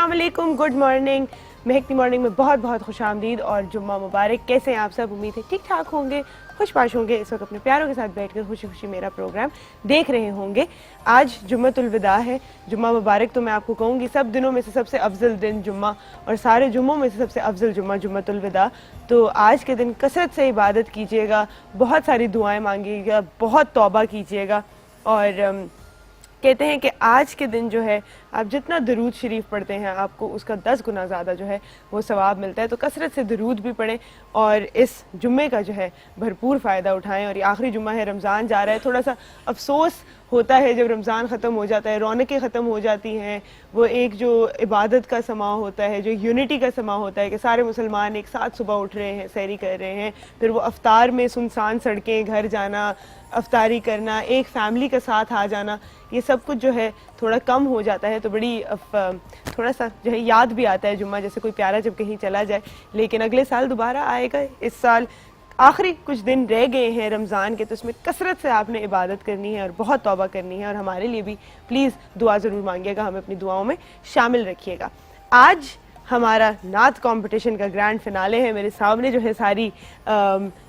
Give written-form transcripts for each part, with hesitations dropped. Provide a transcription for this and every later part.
अस्सलाम वालेकुम, good morning. महकती morning में बहुत बहुत खुश आमदीद और जुम्मा मुबारक। कैसे हैं आप सब? उम्मीद है ठीक ठाक होंगे, खुशबाश होंगे। इस वक्त अपने प्यारों के साथ बैठकर खुशी खुशी मेरा प्रोग्राम देख रहे होंगे। आज जुम्मतुल विदा है, जुम्मा मुबारक। तो मैं आपको कहूँगी सब दिनों में से सबसे अफजल दिन जुम्मा और सारे जुम्मों में से सबसे अफजल जुम्मा जुम्मतुल विदा। तो आज के दिन कसरत से इबादत कीजिएगा, बहुत सारी दुआएँ मांगिएगा, बहुत तौबा कीजिएगा। और कहते हैं कि आज के दिन जो है आप जितना दरूद शरीफ पढ़ते हैं आपको उसका 10 गुना ज़्यादा जो है वो सवाब मिलता है। तो कसरत से दरूद भी पढ़ें और इस जुम्मे का जो है भरपूर फ़ायदा उठाएं। और ये आखिरी जुम्मा है, रमज़ान जा रहा है। थोड़ा सा अफसोस होता है जब रमज़ान ख़त्म हो जाता है, रौनकें ख़त्म हो जाती हैं। वो एक जो इबादत का समा होता है, जो यूनिटी का समा होता है कि सारे मुसलमान एक साथ सुबह उठ रहे हैं, सैरी कर रहे हैं, फिर वो अफ्तार में सुनसान सड़कें, घर जाना, अफ्तारी करना, एक फैमिली का साथ आ जाना, ये सब कुछ जो है थोड़ा कम हो जाता है। तो बड़ी थोड़ा सा जो है याद भी आता है जुम्मा, जैसे कोई प्यारा जब कहीं चला जाए। लेकिन अगले साल दोबारा आएगा। इस साल आखिरी कुछ दिन रह गए हैं रमज़ान के, तो उसमें कसरत से आपने इबादत करनी है और बहुत तौबा करनी है। और हमारे लिए भी प्लीज़ दुआ ज़रूर मांगिएगा, हमें अपनी दुआओं में शामिल रखिएगा। आज हमारा नात कंपटीशन का ग्रैंड फिनाले है। मेरे सामने जो है सारी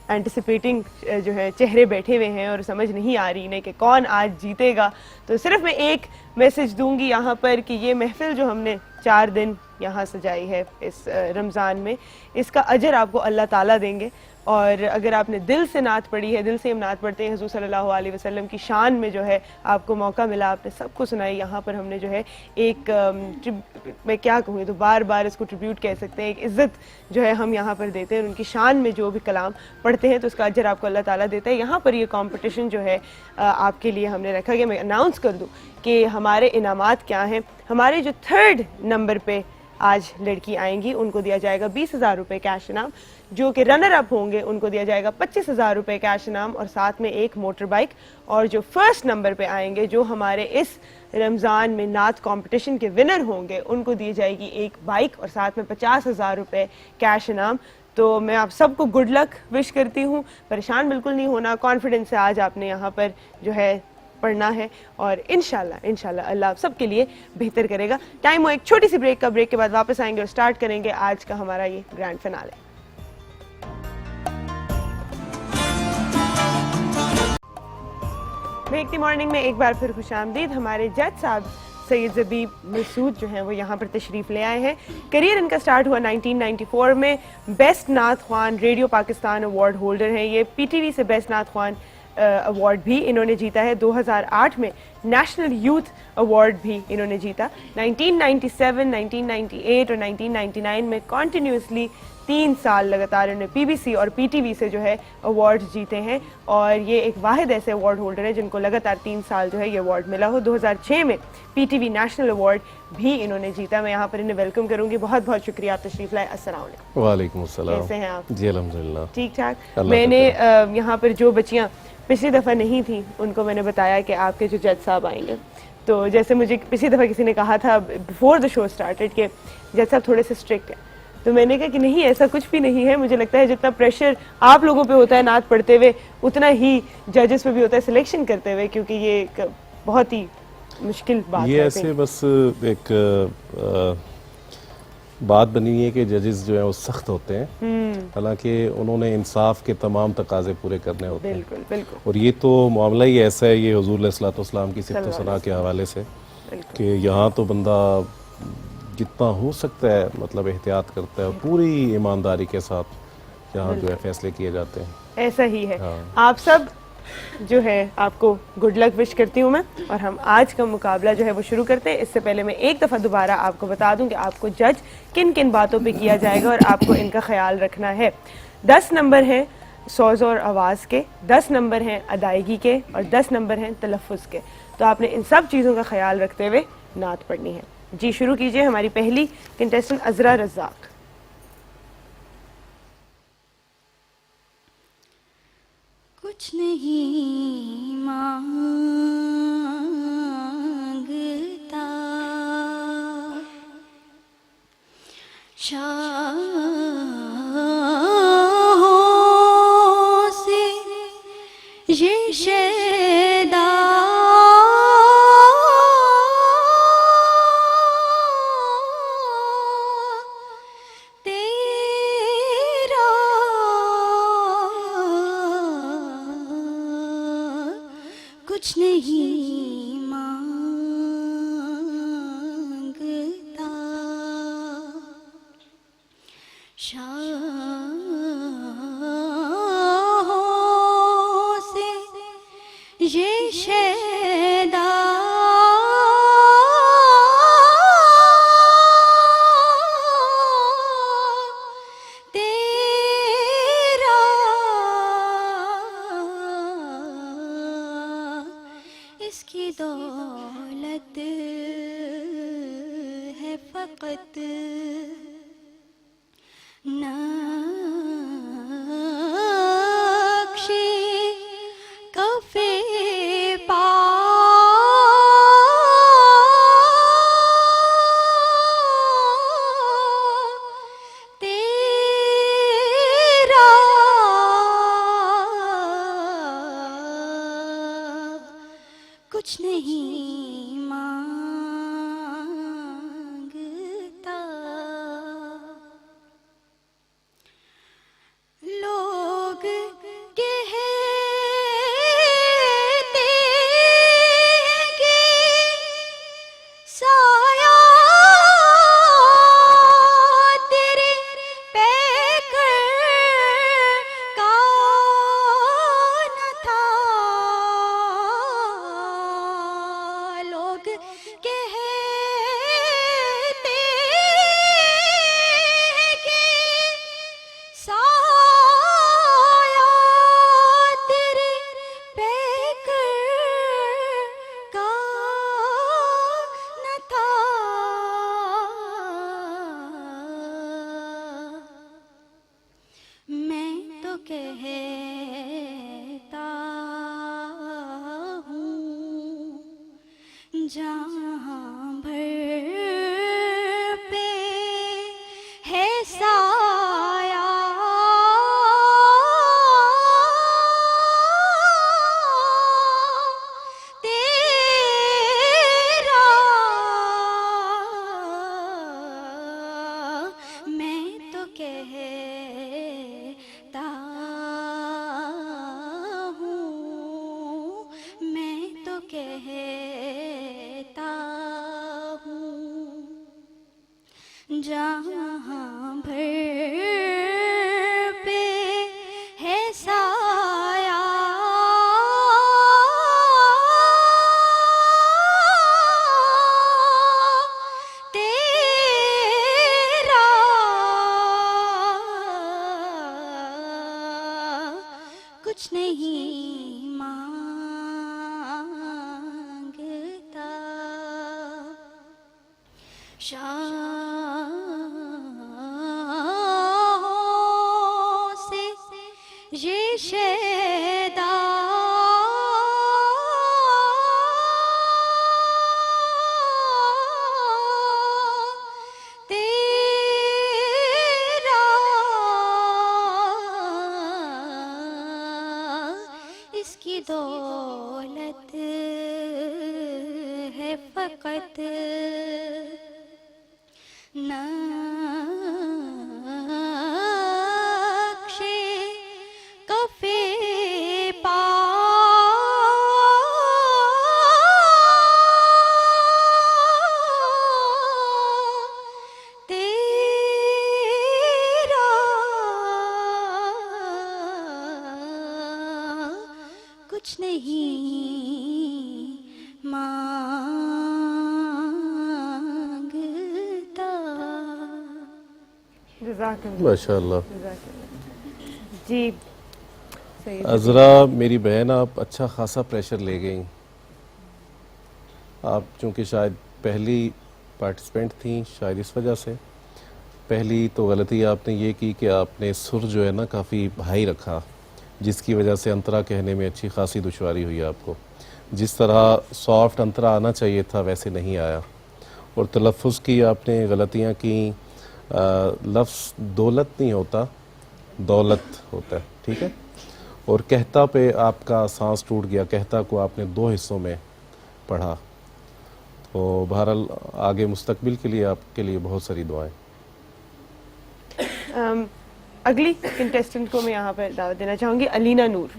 एंटिसिपेटिंग जो है चेहरे बैठे हुए हैं और समझ नहीं आ रही इन्हें कि कौन आज जीतेगा। तो सिर्फ मैं एक मैसेज दूंगी यहाँ पर कि ये महफिल जो हमने 4 दिन यहाँ सजाई है इस रमज़ान में, इसका अजर आपको अल्लाह ताला देंगे। और अगर आपने दिल से नात पढ़ी है, दिल से हम नात पढ़ते हैं हुज़ूर सल्लल्लाहु अलैहि वसल्लम की शान में, जो है आपको मौका मिला, आपने सबको सुनाई। यहाँ पर हमने जो है एक मैं क्या कहूँ, तो बार बार इसको ट्रिब्यूट कह सकते हैं, एक इज़्ज़त जो है हम यहाँ पर देते हैं। उनकी शान में जो भी कलाम पढ़ते हैं तो उसका अजर आपको अल्लाह ताला देता है। यहाँ पर ये कॉम्पिटिशन जो है आपके लिए हमने रखा गया। मैं अनाउंस कर दूँ कि हमारे इनामात क्या हैं। हमारे जो 3rd नंबर पे आज लड़की आएंगी उनको दिया जाएगा 20,000 रुपये कैश इनाम। जो कि रनर अप होंगे उनको दिया जाएगा 25,000 रुपये कैश इनाम और साथ में एक मोटर बाइक। और जो 1st नंबर पे आएंगे, जो हमारे इस रमज़ान में नात कंपटीशन के विनर होंगे, उनको दी जाएगी एक बाइक और साथ में 50,000 रुपये कैश इनाम। तो मैं आप सबको गुड लक विश करती हूँ। परेशान बिल्कुल नहीं होना, कॉन्फिडेंस से आज आपने यहाँ पर जो है पढ़ना है और इंशाल्लाह अल्लाह आप सबके लिए बेहतर करेगा। टाइम हो एक छोटी सी ब्रेक का, ब्रेक के बाद वापस आएंगे और स्टार्ट करेंगे आज का हमारा ये ग्रैंड फिनाले। महकती मॉर्निंग में एक बार फिर खुशामदीद। हमारे जज साहब सैयद ज़बीब मसूद जो हैं वो यहाँ पर तशरीफ़ ले आए हैं। करियर इनका स्टार्ट हुआ 1994 में। बेस्ट नात ख्वान रेडियो पाकिस्तान अवार्ड होल्डर हैं ये। पीटीवी से बेस्ट नात ख्वान अवार्ड भी इन्होंने जीता है। 2008 में नेशनल यूथ अवार्ड भी इन्होंने जीता। 1997, 1998 और 1999 में कॉन्टीन्यूसली 3 साल लगातार इन्होंने पीबीसी और पीटीवी से जो है अवार्ड जीते हैं। और ये एक वाहिद ऐसे अवार्ड होल्डर है जिनको लगातार 3 साल जो है ये अवार्ड मिला हो। 2006 में पीटीवी नेशनल अवार्ड भी इन्होंने जीता। मैं यहाँ पर इन्हें वेलकम करूँगी। बहुत बहुत शुक्रिया, आप तशरीफ़ लाए। अस्सलाम वालेकुम। वालेकुम अस्सलाम। कैसे हैं आप? जी अल्हम्दुलिल्लाह ठीक ठाक। मैंने यहाँ पर जो बच्चियाँ पिछली दफ़ा नहीं थी उनको मैंने बताया कि आपके जो जज साहब आएंगे। तो जैसे मुझे पिछली दफ़ा किसी ने कहा था बिफोर द शो स्टार्टेड के जज साहब थोड़े से स्ट्रिक्ट हैं, तो मैंने कहा कि नहीं, ऐसा कुछ भी नहीं है। मुझे लगता है जितना प्रेशर आप लोगों पे होता है नात पढ़ते हुए, उतना ही जजेस पे भी होता है सिलेक्शन करते हुए, क्योंकि ये एक बहुत ही मुश्किल बात है। ये ऐसे बस एक बात बनी है कि जजेस जो है वो सख्त होते हैं, हालांकि उन्होंने इंसाफ के तमाम तकाजे पूरे करने होते हैं। बिल्कुल बिल्कुल। और ये तो मामला ही ऐसा है, ये हुजूर अलैहिस्सलाम की सिफ़त व सना के हवाले से, कि यहाँ तो बंदा जितना हो सकता है मतलब एहतियात करता है और पूरी ईमानदारी के साथ यहाँ जो है फैसले किए जाते हैं। ऐसा ही है। हाँ। आप सब जो है आपको गुड लक विश करती हूँ मैं। और हम आज का मुकाबला जो है वो शुरू करते हैं। इससे पहले मैं एक दफ़ा दोबारा आपको बता दूं कि आपको जज किन किन बातों पे किया जाएगा और आपको इनका ख्याल रखना है। 10 नंबर हैं सौज़ और आवाज़ के, 10 नंबर हैं अदायगी के और 10 नंबर हैं तलफ़ुज़ के। तो आपने इन सब चीज़ों का ख्याल रखते हुए नात पढ़नी है। जी शुरू कीजिए। हमारी पहली कंटेस्टेंट अज़रा रज़ाक। कुछ नहीं मांगता शाहों से ये शैदा, कुछ नहीं मांगता, शाहों से ये शैदा तेरा इसकी दौलत है फकत नक्शे कफे पा तेरा कुछ नहीं मांगता। लोग कहते हैं कि साया तेरे पैकर का न था। लोग कहते हैं कि साया तेरे पैकर का न था। मैं तो कहता हूँ जहाँ भर पे है साया तेरा, मैं तो कहता हूँ, मैं तो कहता हूँ जहाँ भर पे है साया तेरा, कुछ नहीं मांगता। शाहों से ये शैदा तेरा इसकी दौलत है फकत नक्शे कफे पा तेरा, कुछ नहीं मांगता। जज़ाकल्लाह। माशाल्लाह। जज़ाकल्लाह। जी सही है। अज़रा मेरी बहन, आप अच्छा खासा प्रेशर ले गई। आप चूँकि शायद पहली पार्टिसिपेंट थी, शायद इस वजह से। पहली तो गलती आपने ये की कि आपने सुर जो है ना काफ़ी हाई रखा, जिसकी वजह से अंतरा कहने में अच्छी खासी दुश्वारी हुई आपको। जिस तरह सॉफ्ट अंतरा आना चाहिए था वैसे नहीं आया, और तलफ़ुज़ की आपने गलतियाँ की। लफ्ज़ दौलत नहीं होता, दौलत होता है, ठीक है। और कहता पे आपका सांस टूट गया, कहता को आपने 2 हिस्सों में पढ़ा। तो बहरहाल आगे मुस्तकबिल के लिए आपके लिए बहुत सारी दुआएं। अगली कंटेस्टेंट को मैं यहाँ पर दावत देना चाहूँगी, अलीना नूर।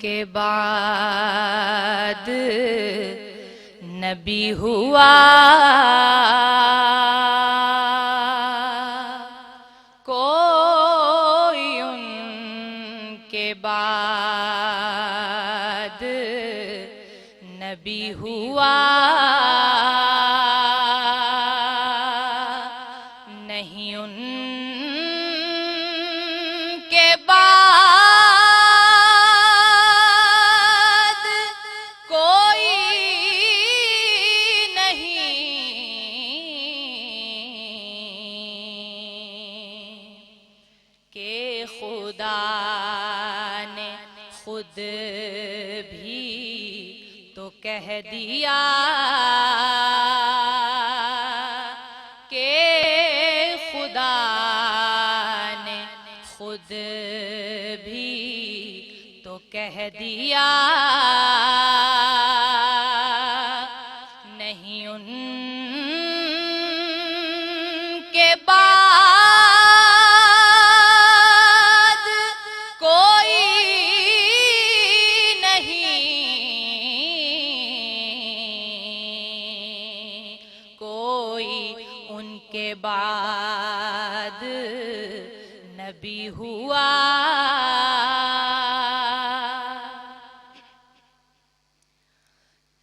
उनके बाद नबी हुआ, कोई उनके बाद नबी हुआ नहीं, उनके बाद कोई के खुदा ने खुद भी तो कह दिया के खुदा ने खुद भी तो कह दिया नहीं, उनके बाद कोई नहीं, कोई उनके बाद नबी हुआ।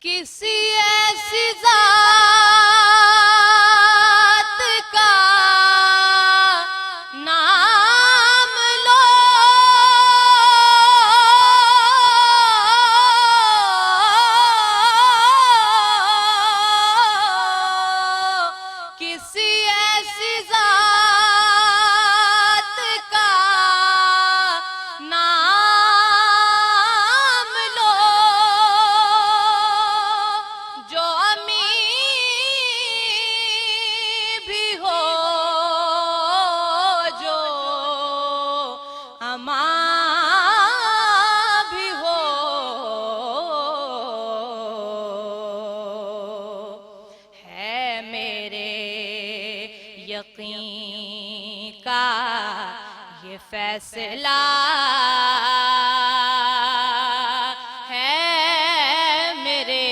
किसी ऐसी जात का नाम लो किसी ऐसी जात का नाम लो जो अमी भी हो, जो अमा भी हो, है मेरे यकीन का ये फैसला, है मेरे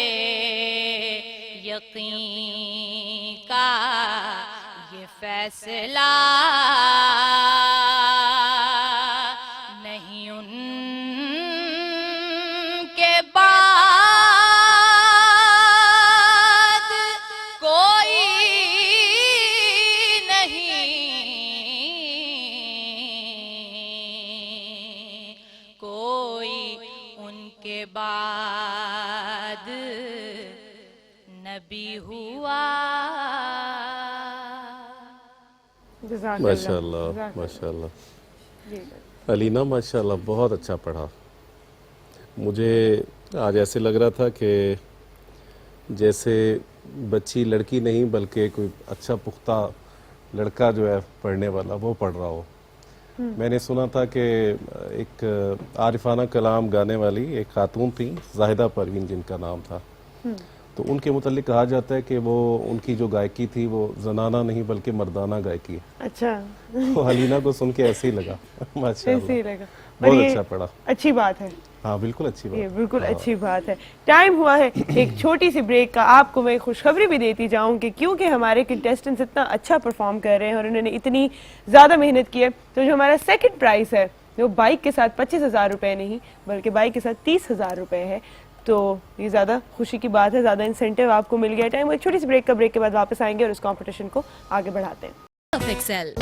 यकीन का ये फैसला नहीं, उनके बाद कोई नहीं, कोई उनके बाद नबी हुआ। माशाल्लाह माशाल्लाह। अलीना माशाल्लाह बहुत अच्छा पढ़ा। मुझे आज ऐसे लग रहा था कि जैसे बच्ची लड़की नहीं बल्कि कोई अच्छा पुख्ता लड़का जो है पढ़ने वाला वो पढ़ रहा हो। मैंने सुना था कि एक आरिफाना कलाम गाने वाली एक खातून थी, जाहिदा परवीन जिनका नाम था, तो उनके मुतालिक कहा जाता है कि वो उनकी जो गायकी थी वो जनाना नहीं बल्कि मर्दाना गायकी है। अच्छा। तो हलीना को सुन के ऐसे ही लगा। माशाल्लाह ऐसे ही लगा। बहुत अच्छा पढ़ा। अच्छी बात है। हाँ बिल्कुल अच्छी बात। ये बिल्कुल अच्छी बात है। टाइम हुआ है एक छोटी सी ब्रेक का। आपको मैं खुशखबरी भी देती जाऊं कि क्योंकि हमारे कंटेस्टेंट्स इतना अच्छा परफॉर्म कर रहे हैं और उन्होंने इतनी ज़्यादा मेहनत की है, तो जो हमारा सेकंड प्राइस है वो बाइक के साथ 25,000 रुपये नहीं बल्कि बाइक के साथ 30,000 रुपये है। तो ये ज़्यादा खुशी की बात है, ज़्यादा इंसेंटिव आपको मिल गया। टाइम एक छोटी सी ब्रेक का, ब्रेक के बाद वापस आएंगे और उस कॉम्पिटिशन को आगे बढ़ाते हैं। एक्सेल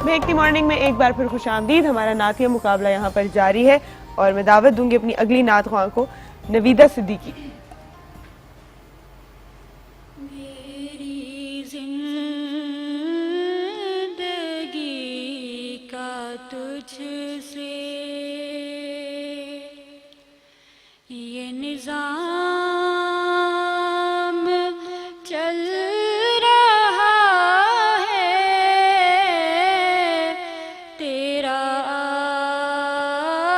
महकती मॉर्निंग में एक बार फिर खुशामदीद। हमारा नातिया मुकाबला यहाँ पर जारी है और मैं दावत दूंगी अपनी अगली नात ख्वां को, नवीदा सिद्दीकी। मेरी जिंदगी का तुझसे ये निजाम चल रहा है, तेरा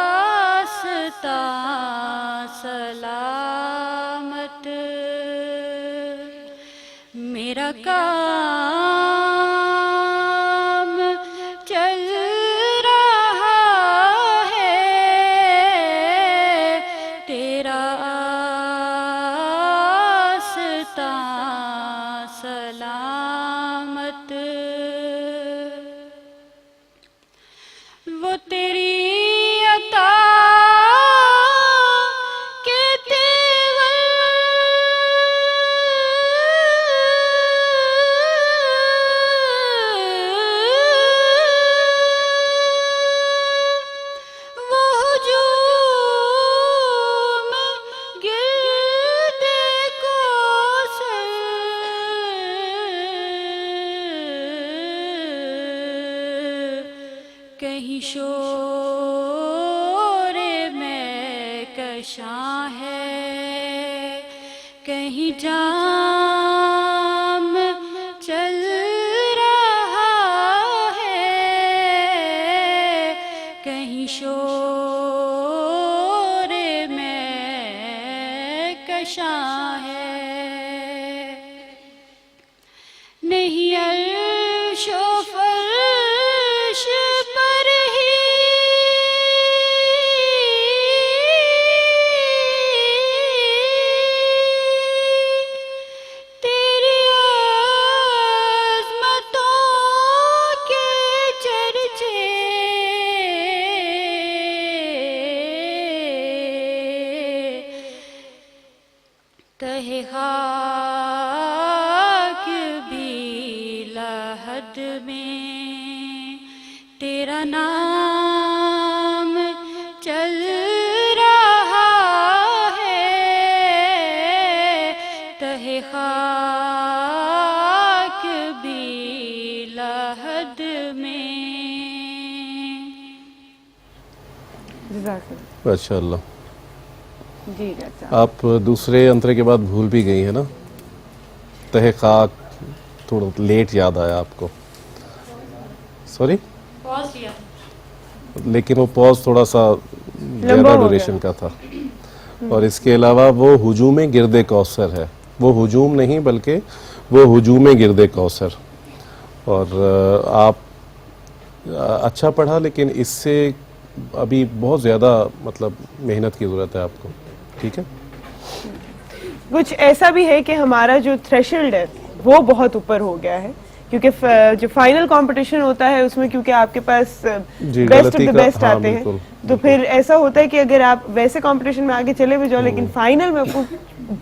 आस्ता सलामत, मेरा काम कशां है, कहीं जाम चल रहा है, कहीं शोर में कशां है। नहीं अर्शो फर्श पर ही तेरी अज़मतों के चर्चे, तहे खाक भी लहद में तेरा नाम चल रहा है, तहे खाक भी लहद में। जज़ाकल्लाह। माशाअल्लाह। जी डॉक्टर साहब। आप दूसरे अंतरे के बाद भूल भी गई है ना, तहे खाक थोड़ा लेट याद आया आपको, सॉरी, पॉज किया। लेकिन वो पॉज थोड़ा सा लंबा ज़्यादा हो ड्यूरेशन का था। और इसके अलावा वो हुजूम गिरदे कौसर है, वो हुजूम नहीं बल्कि वो हुजूम गिरदे कौसर। और आप अच्छा पढ़ा, लेकिन इससे अभी बहुत ज़्यादा मतलब मेहनत की ज़रूरत है आपको, ठीक है। कुछ ऐसा भी है कि हमारा जो थ्रेशोल्ड है वो बहुत ऊपर हो गया है, क्योंकि जो फाइनल कंपटीशन होता है उसमें क्योंकि आपके पास बेस्ट ऑफ गलती द का- बेस्ट हाँ, आते हैं, बिल्कुल, तो फिर ऐसा होता है कि अगर आप वैसे कंपटीशन में आगे चले भी जाओ लेकिन फाइनल में आपको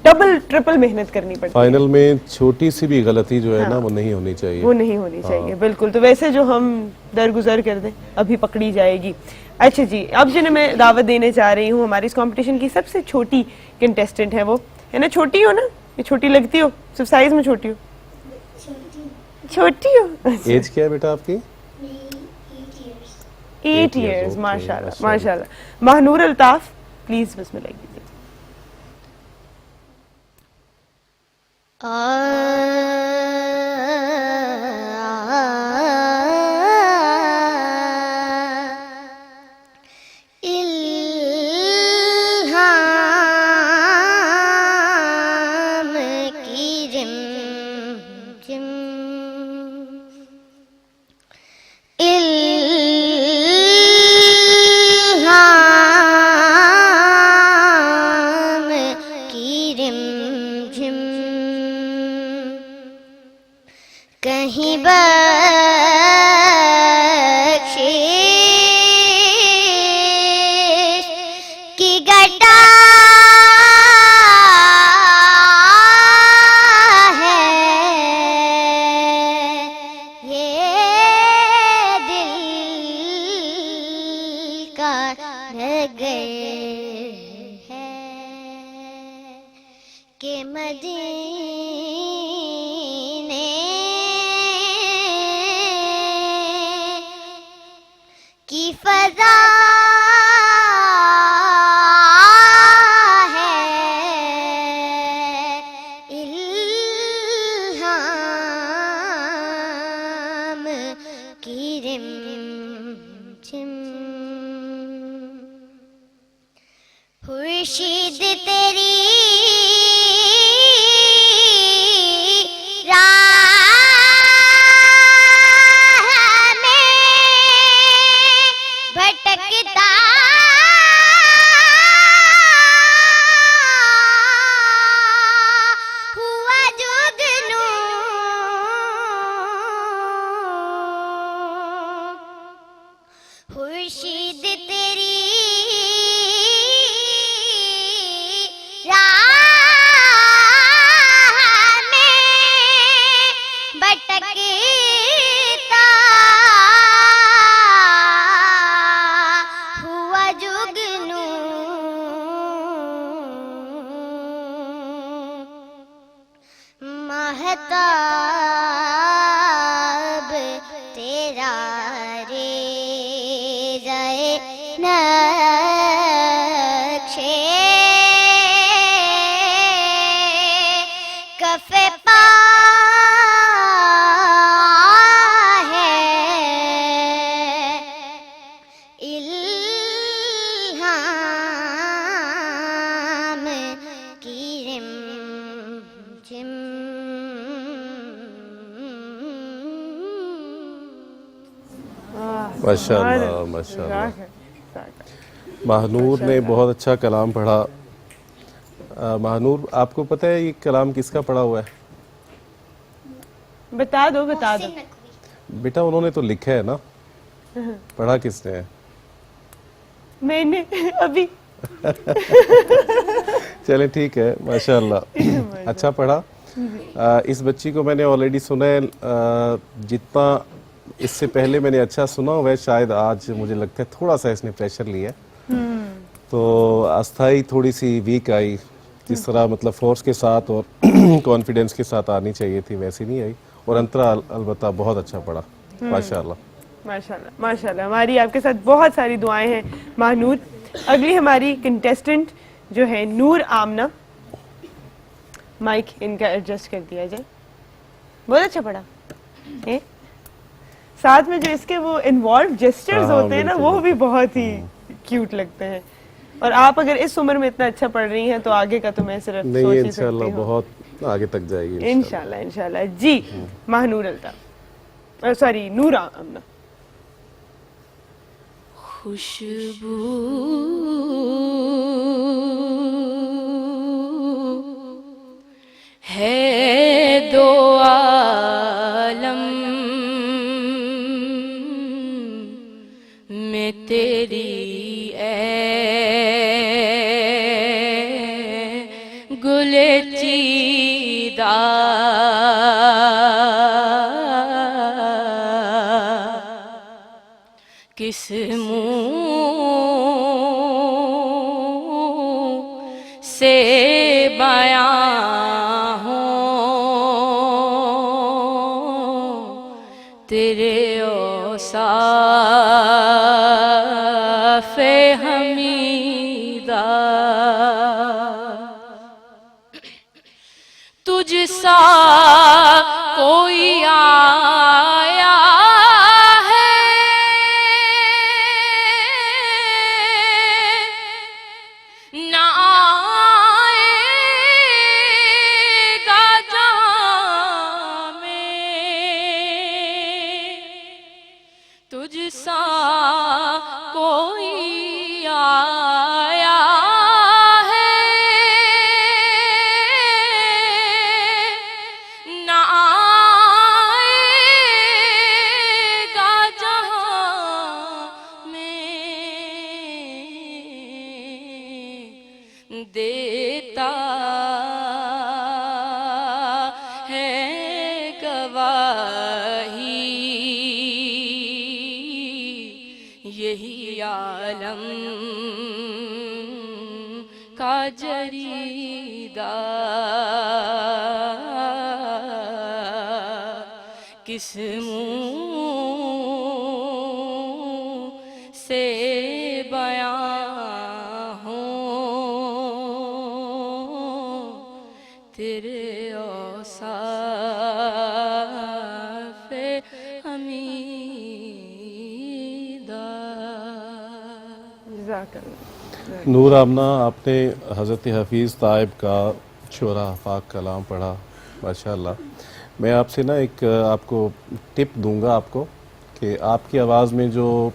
डबल ट्रिपल मेहनत करनी पड़ती है। फाइनल में छोटी सी भी गलती जो है ना हाँ। वो नहीं होनी चाहिए। वो नहीं होनी चाहिए, बिल्कुल। तो वैसे जो हम दरगुजर कर दें अभी पकड़ी जाएगी। अच्छा जी, अब जिन्हें मैं दावत देने जा रही हूँ, हमारी इस कंपटीशन की सबसे छोटी कंटेस्टेंट है वो, है ना? छोटी हो ना, ये छोटी लगती हो, सिर्फ साइज में छोटी हो? छोटी हो। अच्छा। एज क्या है बेटा आपकी? 8 years, years, okay, माशाल्लाह माशाल्लाह। माशाल्लाह। महनूर अल्ताफ, प्लीज बिस्मिल्लाह कीजिए। इल्हाम की रिम जिम, इल्हाम की रिम झिम, कहीं बख्शिश की घटा है, ये दिल का नगर है कि मदीने की फजा है, इल्हाम की रिम झिम, खुर्शीद तेरी राह में भटकता हुआ जुगनू, खुर्शीद तेरी राह में भटकता हुआ जुगनू, महताब तेरा रे जाए नक्शे माशाल्लाह माशाल्लाह। महानूर ने बहुत अच्छा कलाम पढ़ा। महानूर, आपको पता है ये कलाम किसका पढ़ा हुआ है? बता दो बता दो। बेटा उन्होंने तो लिखा है ना, पढ़ा किसने है? मैंने अभी। चले ठीक है, माशाल्लाह अच्छा पढ़ा। इस बच्ची को मैंने ऑलरेडी सुना है, जितना इससे पहले मैंने अच्छा सुना हुआ है, शायद आज मुझे लगता है थोड़ा सा इसने प्रेशर लिया, तो अस्थाई थोड़ी सी वीक आई। जिस तरह मतलब फोर्स के साथ और कॉन्फिडेंस के साथ आनी चाहिए थी वैसी नहीं आई। और अंतरा अलबत्ता बहुत अच्छा पढ़ा, माशाल्लाह माशाल्लाह माशाल्लाह। हमारी आपके साथ बहुत सारी दुआएं हैं महानूर। अगली हमारी कंटेस्टेंट जो है नूर आमना, माइक इनका एडजस्ट कर दिया जाए। बहुत अच्छा पढ़ा है, साथ में जो इसके वो इन्वॉल्व जेस्चर्स हाँ, होते हैं ना, बिल्कुल, वो भी बहुत ही क्यूट लगते हैं। और आप अगर इस उम्र में इतना अच्छा पढ़ रही हैं तो आगे का तो मैं सिर्फ नहीं, सोच ही इंशाल्लाह सकती हूँ। बहुत आगे तक जाएगी इंशाल्लाह इंशाल्लाह जी। महानूर अल्ताफ, सॉरी नूर आमना। खुशबू है दो आलम में तेरी गुले चीदा, किस मुंह से बयां हो तेरे औसाफ़े हमीदा। तुझ सा कोई आया है ना आएगा जहाँ में, तुझ सा कोई आया है ना आएगा जहाँ में, देता है गवाही यही आलम का जरीदा। किस मुंह से बयां हो तेरे औसाफ़े हमीदा। जज़ाकल्लाह। नूर आमना, आपने हज़रत हफीज़ ताइब का शोरा आफाक कलाम पढ़ा, माशाल्लाह। मैं आपसे ना एक आपको टिप दूंगा आपको कि आपकी आवाज़ में जो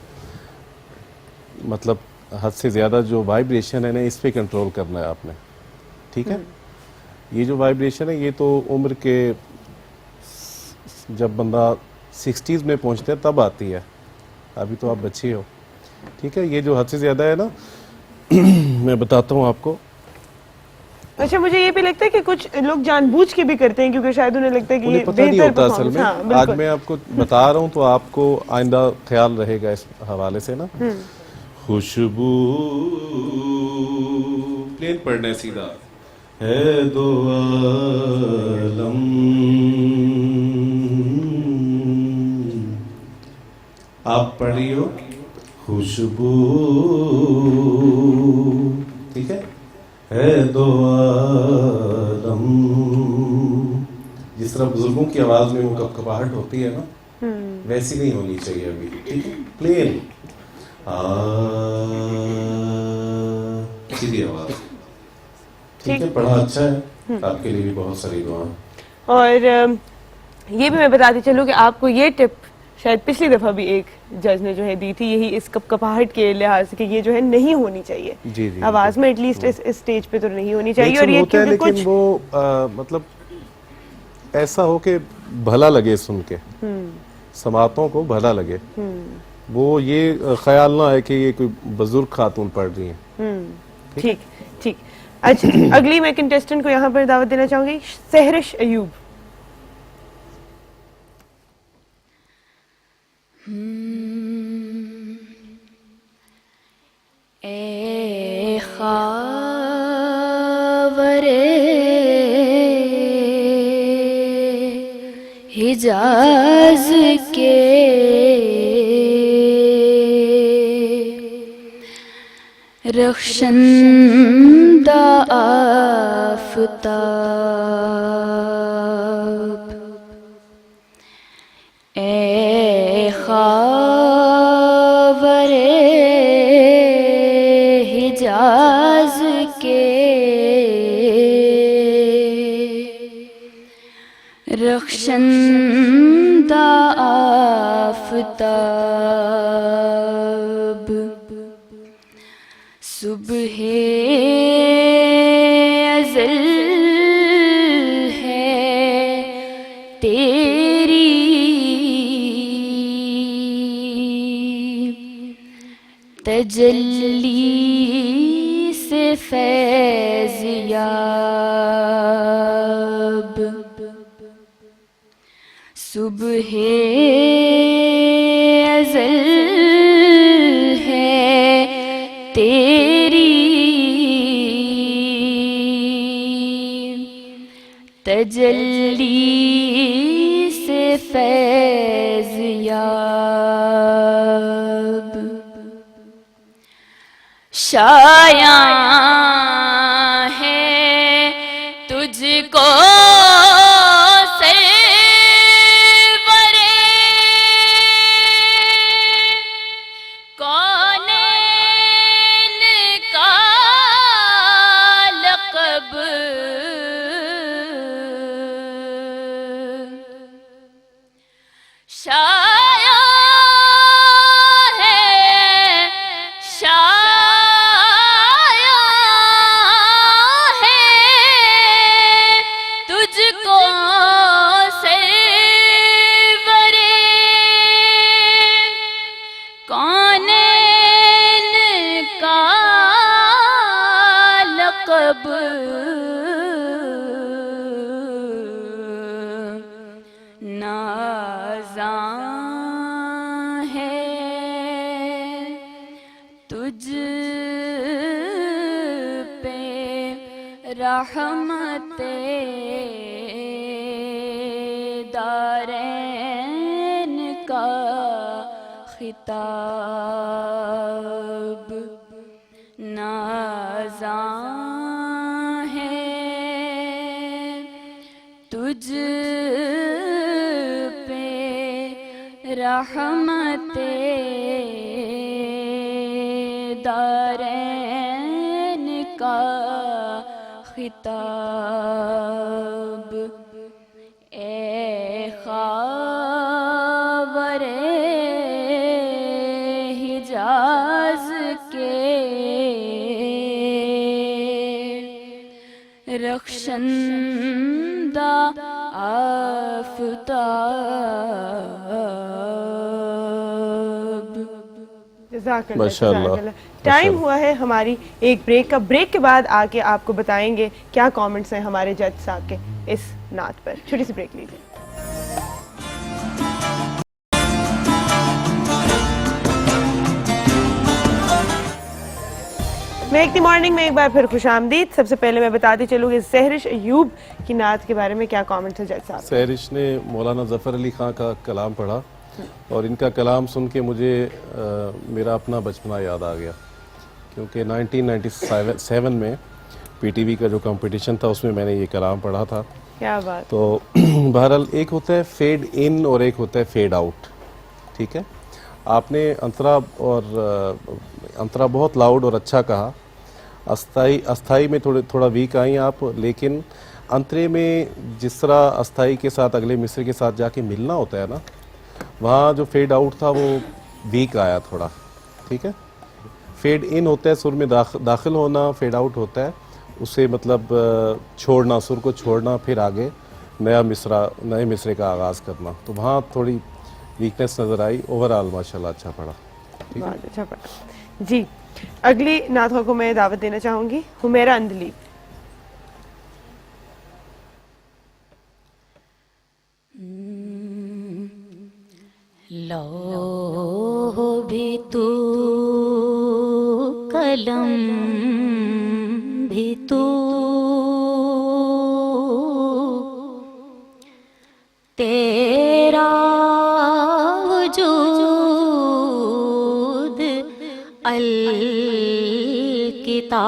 मतलब हद से ज़्यादा जो वाइब्रेशन है ना, इस पे कंट्रोल करना है आपने, ठीक है? ये जो वाइब्रेशन है ये तो उम्र के जब बंदा 60s में पहुंचता है तब आती है, अभी तो आप बच्चे हो, ठीक है? ये जो हद से ज़्यादा है ना मैं बताता हूँ आपको। अच्छा, मुझे ये भी लगता है कि कुछ लोग जानबूझ के भी करते हैं क्योंकि शायद उन्हें लगता है कि ये उन्हें पता नहीं बेहतर होता असल में। हाँ, आज बिल्कुल। मैं आपको बता रहा हूँ तो आपको आइंदा ख्याल रहेगा इस हवाले से ना। खुशबू प्लेन पढ़ना है सीधा, है दो आलम आप पढ़ रही हो, खुशबू, ठीक है दो आलम। जिस तरह बुजुर्गों की आवाज में वो कपकपाहट होती है ना, वैसी नहीं होनी चाहिए अभी, ठीक है? प्लेन सीधी आवाज, ठीक है? पढ़ा अच्छा है, आपके लिए भी बहुत सारी दुआ। और ये भी मैं बताती चलूँ कि आपको ये टिप शायद पिछली दफा भी एक जज ने जो है दी थी यही इस कपकपाहट के लिहाज से कि ये जो है नहीं होनी चाहिए जी, जी, आवाज में एटलीस्ट इस स्टेज पे तो नहीं होनी चाहिए। और रिएक्शन ये होता है, क्योंकि लेकिन कुछ वो मतलब ऐसा हो के भला लगे सुन के, समातों को भला लगे, वो ये ख्याल ना है कि ये कोई बुजुर्ग खातून पढ़ रही हैं। ठीक ठीक। अच्छा जी, अगली मैं कंटेस्टेंट को यहाँ पर दावत देना चाहूंगी, सहरिश अयूब। ए ख़ावरे हिजाज के रख्शंदा आफ़ताब, ए ख़ावरे हिजाज के रख्शंदा आफ़ताब, सुबह अज़ल है तेरी, तजल्ली से फैज़ याब, सुबह अज़ल है तेरी, तजल्ली से फैज़ याब, शाया है तुझको सरवरे कौनैन का लक़ब, शाया है शाया है तुझको सरवरे कौनैन का लक़ब, नाज़ां है तुझ पे रहमते दारैन का खिताब, नाज़ां है तुझ पे रहमते दारैन का खिताब, ए ख़ावरे हिजाज के रख्शंदा आफ़ताब। जज़ाकल्लाह, माशाअल्लाह, जज़ाकल्लाह। टाइम हुआ है हमारी एक ब्रेक का। ब्रेक के बाद आके आपको बताएंगे क्या कमेंट्स हैं हमारे जज साहब के इस नात पर। छोटी सी ब्रेक लीजिए। महकती मॉर्निंग में एक बार फिर खुशामदीद। सबसे पहले मैं बताती चलूँगी सहरिश अयूब की नात के बारे में क्या कमेंट है जज साहब। सहरिश ने मौलाना ज़फ़र अली ख़ान का कलाम पढ़ा और इनका कलाम सुन के मुझे मेरा अपना बचपना याद आ गया, क्योंकि 1997 में पीटीवी का जो कंपटीशन था उसमें मैंने ये कलाम पढ़ा था। क्या बात। तो बहरहाल एक होता है फेड इन और एक होता है फेड आउट, ठीक है। आपने अंतरा बहुत लाउड और अच्छा कहा, अस्थाई में थोड़ा वीक आई आप, लेकिन अंतरे में जिस तरह अस्थाई के साथ अगले मिसरे के साथ जाके मिलना होता है ना, वहाँ जो फेड आउट था वो वीक आया थोड़ा, ठीक है। फेड इन होता है सुर में दाखिल होना, फेड आउट होता है उसे मतलब छोड़ना, सुर को छोड़ना, फिर आगे नए मिसरे का आगाज़ करना। तो वहाँ थोड़ी वीकनेस नज़र आई। ओवरऑल माशाल्लाह अच्छा पड़ा। ठीक है, बहुत अच्छा पढ़ा जी। अगली नातों को मैं दावत देना चाहूंगी, हुमेरा अंदली। लौह भी तू, कलम भी तू, तेरा वजूद अल किताब।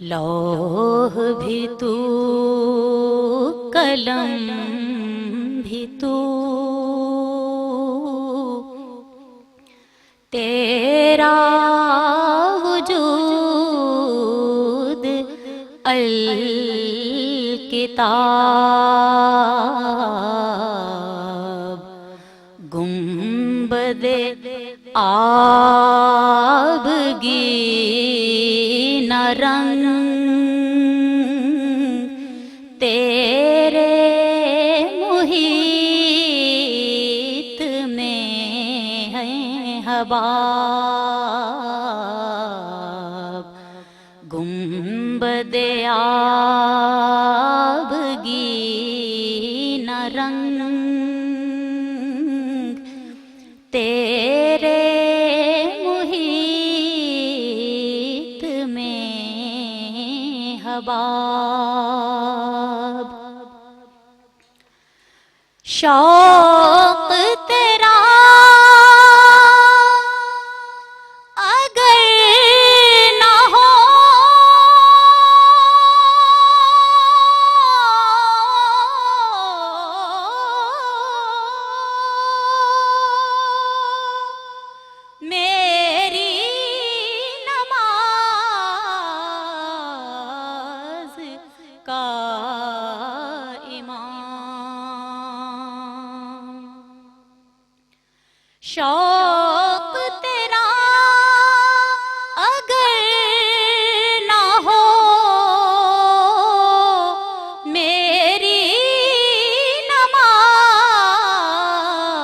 लौह भी तू, कलम भी तू, तेरा वजूद अल किताब। गुंबदे आबगी न रंग, तेरे मुहीत में है हबाब। गुंबदे आबगी न रंग, तेरे मुहीत में हबाब। शौक तेरा अगर ना हो, मेरी नमाज का इमाम। शौक तेरा अगर ना हो, मेरी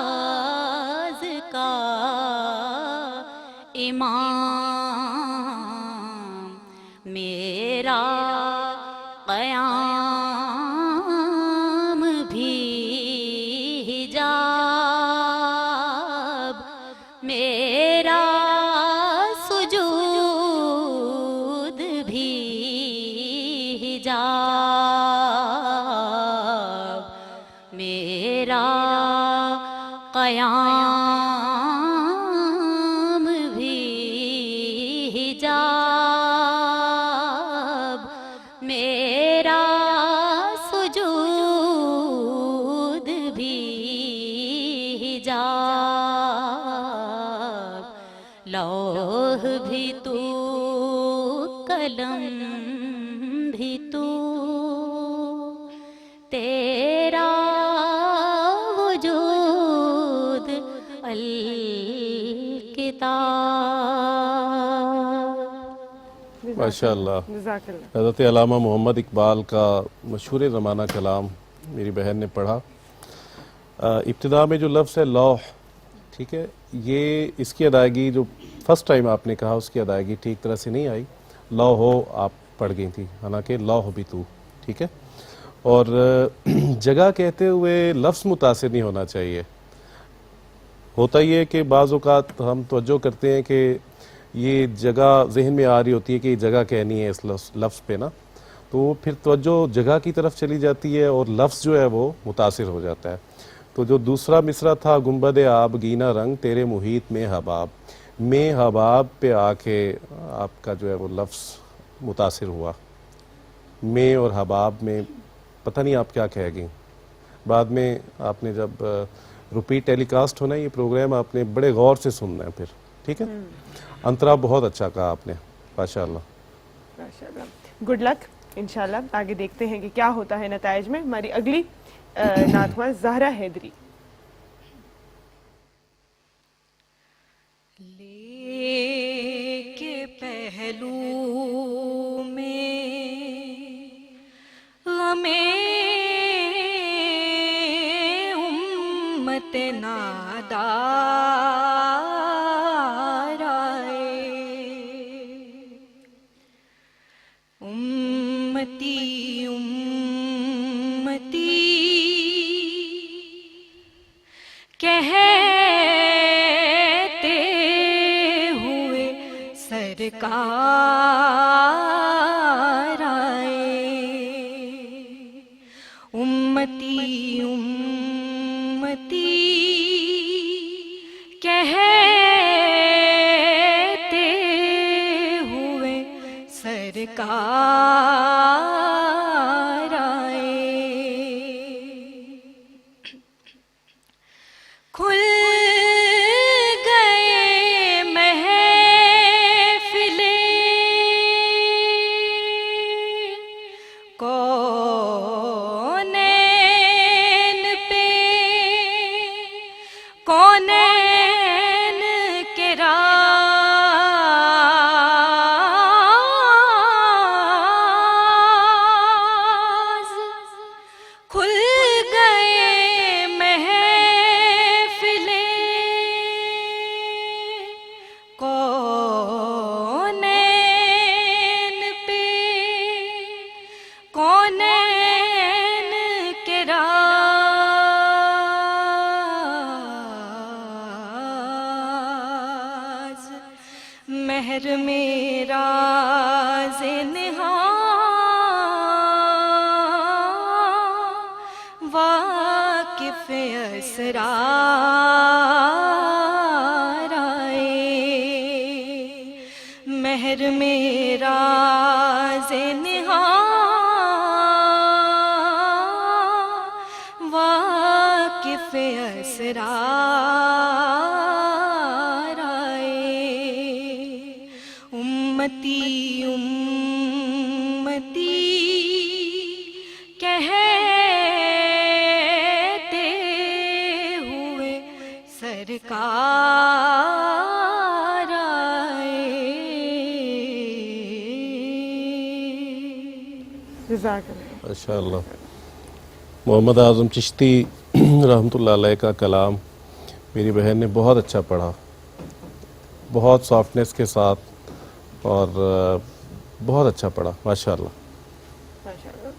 नमाज का इमाम। मेरा क़याम भी हिजाब, मेरा सुजूद भी हिजाब। मेरा क़याम भी हिजाब, मेरा सुजूद भी हिजाब। लौह भी तू, कलम भी तू, तेरा वजूद अल किताब। माशाल्लाह। जज़ाकल्लाह। हज़रत अल्लामा मोहम्मद इकबाल का मशहूर ज़माना कलाम मेरी बहन ने पढ़ा। इब्तिदा में जो लफ्ज़ है लौह, ठीक है, ये इसकी अदायगी जो फर्स्ट टाइम आपने कहा उसकी अदायगी ठीक तरह से नहीं आई। लौ हो आप पढ़ गई थी, हालांकि लौ हो भी तू, ठीक है। और जगह कहते हुए लफ्ज़ मुतासिर नहीं होना चाहिए। होता ही है कि बाज़ औक़ात हम तवज्जो करते हैं कि ये जगह जहन में आ रही होती है कि ये जगह कहनी है इस लफ्ज़ पे ना, तो फिर तवज्जो जगह की तरफ चली जाती है और लफ्ज़ जो है वो मुतासिर हो जाता है। तो जो दूसरा मिसरा था, गुंबद आब गीना रंग तेरे मुहीत में हबाब, में हबाब पे आके आपका जो है वो लफ्ज़ मुतासिर हुआ। में और हबाब में पता नहीं आप क्या कह गई। बाद में आपने जब रिपीट टेलीकास्ट होना ये प्रोग्राम आपने बड़े गौर से सुनना है फिर, ठीक है। अंतरा बहुत अच्छा कहा आपने, माशाअल्लाह। Good luck. इंशाल्लाह आगे देखते हैं कि क्या होता है नताइज में। हमारी अगली नात हुआ ज़हरा हैदरी। लेके पहलू में हमें उम्मत नादार आए, उम्मती उम्मती कहते हुए सरकार आए, उम्मती उम्मती कहते हुए सरकार आए। खुल गए महफिले कौनैन पे, कौनैन के राज खुल गए महफिले कौनैन पे, कौनैन के राज महर मेरा ज़ेनहा वाकिफ़ असरार आए, महर मेरा ज़ेनहा वाकिफ़ असरार आए, उम्मती उम्मती कहते हुए सरकार आए। जज़ाकल्लाह। माशाअल्लाह। मोहम्मद आज़म चिश्ती रहमतुल्लाह अलैह का कलाम मेरी बहन ने बहुत अच्छा पढ़ा, बहुत सॉफ्टनेस के साथ और बहुत अच्छा पढ़ा माशाअल्लाह। माशाअल्लाह,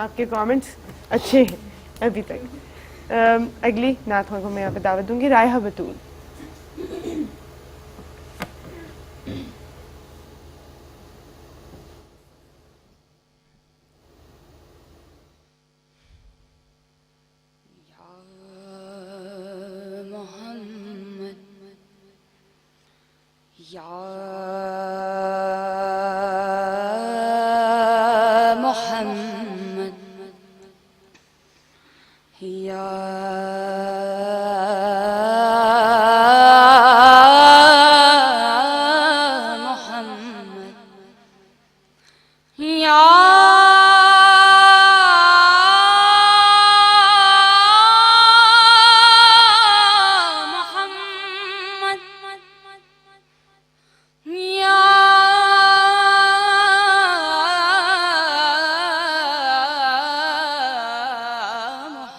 आपके कमेंट्स अच्छे हैं अभी तक। अगली नात को मैं यहाँ पे दावत दूंगी, रायहा बतूल। मोहम्मद या मोहम्मद या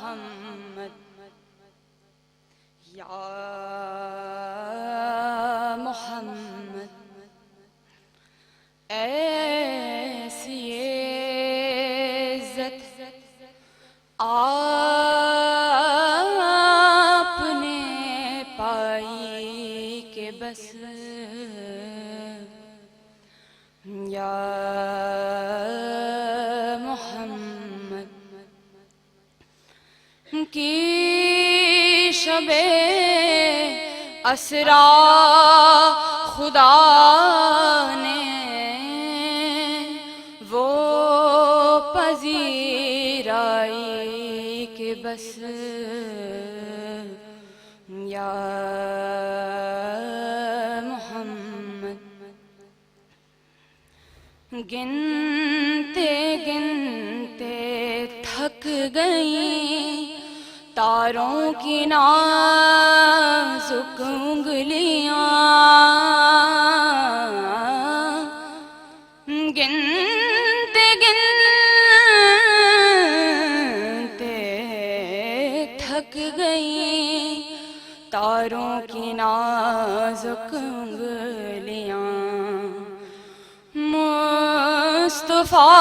मोहम्मद या मोहम्मद ऐसी इज़्ज़त आपने पाई के बस या मोहम्मद की शबे असरा खुदा ने वो पजीराई के बस या मोहम्मद गिनते गई तारों की नाजुक उंगलियां, गिनते गिनते थक गई तारों की नाजुक उंगलियां। मुस्तफा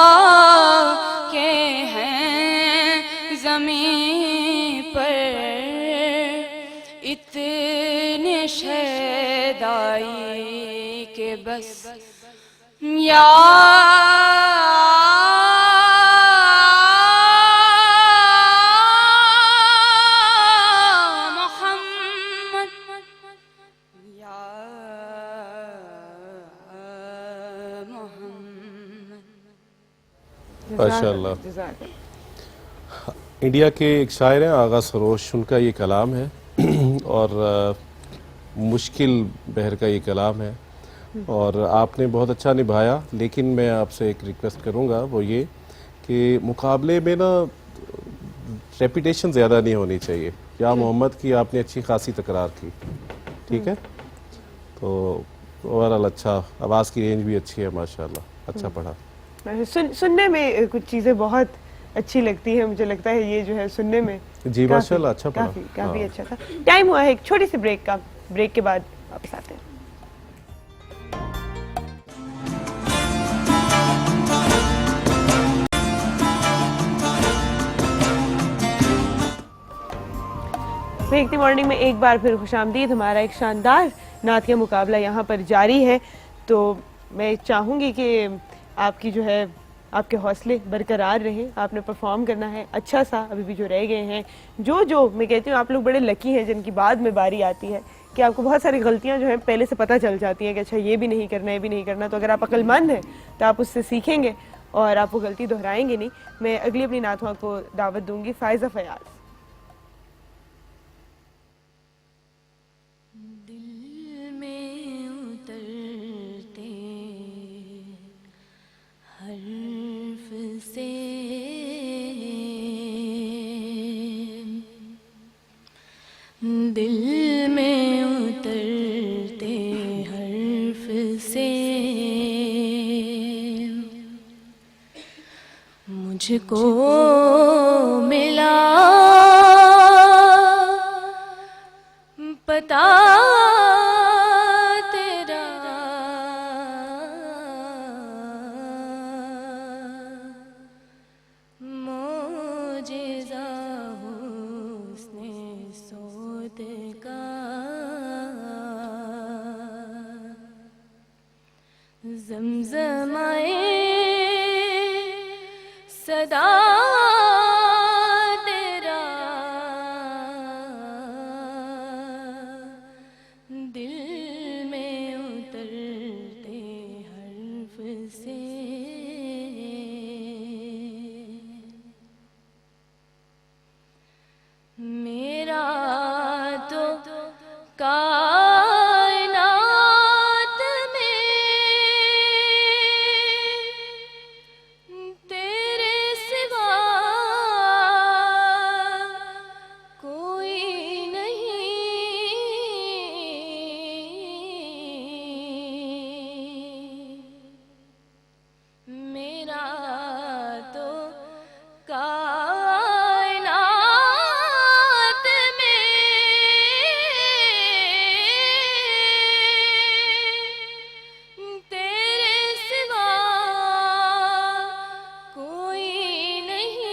के हैं ज़मीं पर इतने शैदाई के बस या मोहम्मद, या मोहम्मद। माशाअल्लाह। जज़ाकल्लाह। इंडिया के एक शायर हैं आगा सरोश, उनका ये कलाम है और मुश्किल बहर का ये कलाम है और आपने बहुत अच्छा निभाया। लेकिन मैं आपसे एक रिक्वेस्ट करूंगा, वो ये कि मुकाबले में ना रेपिटेशन ज़्यादा नहीं होनी चाहिए। या मोहम्मद की आपने अच्छी खासी तकरार की, ठीक है, तो ओवरऑल अच्छा, आवाज़ की रेंज भी अच्छी है माशाल्लाह, अच्छा पढ़ा। सुनने में कुछ चीज़ें बहुत अच्छी लगती है, मुझे लगता है ये जो है सुनने में जी माशाल्लाह अच्छा पढ़ा। काफी हाँ। अच्छा था। टाइम हुआ है एक छोटी सी ब्रेक का, ब्रेक के बाद वापस आते हैं। देखती मॉर्निंग में एक बार फिर खुशामदीद। हमारा एक शानदार नातिया मुकाबला यहाँ पर जारी है, तो मैं चाहूँगी कि आपकी जो है आपके हौसले बरकरार रहें। आपने परफॉर्म करना है अच्छा सा, अभी भी जो रह गए हैं, जो मैं कहती हूँ आप लोग बड़े लकी हैं जिनकी बाद में बारी आती है कि आपको बहुत सारी गलतियाँ जो हैं पहले से पता चल जाती हैं कि अच्छा ये भी नहीं करना, ये भी नहीं करना। तो अगर आप अक्लमंद हैं तो आप उससे सीखेंगे और आप वो गलती दोहराएंगे नहीं। मैं अगली अपनी नातवा को दावत दूंगी, फायज़ा फयाज। दिल में उतरते हर्फ से दिल में उतरते हर्फ से मुझको मिला पता तेरा, मोजेज़ा हुस्ने सोत का, ज़मज़माए सदा तेरा, दिल में उतरते हर्फ से मेरा तो कायनात में तेरे सिवा कोई नहीं, मेरा तो कायनात में तेरे सिवा कोई नहीं,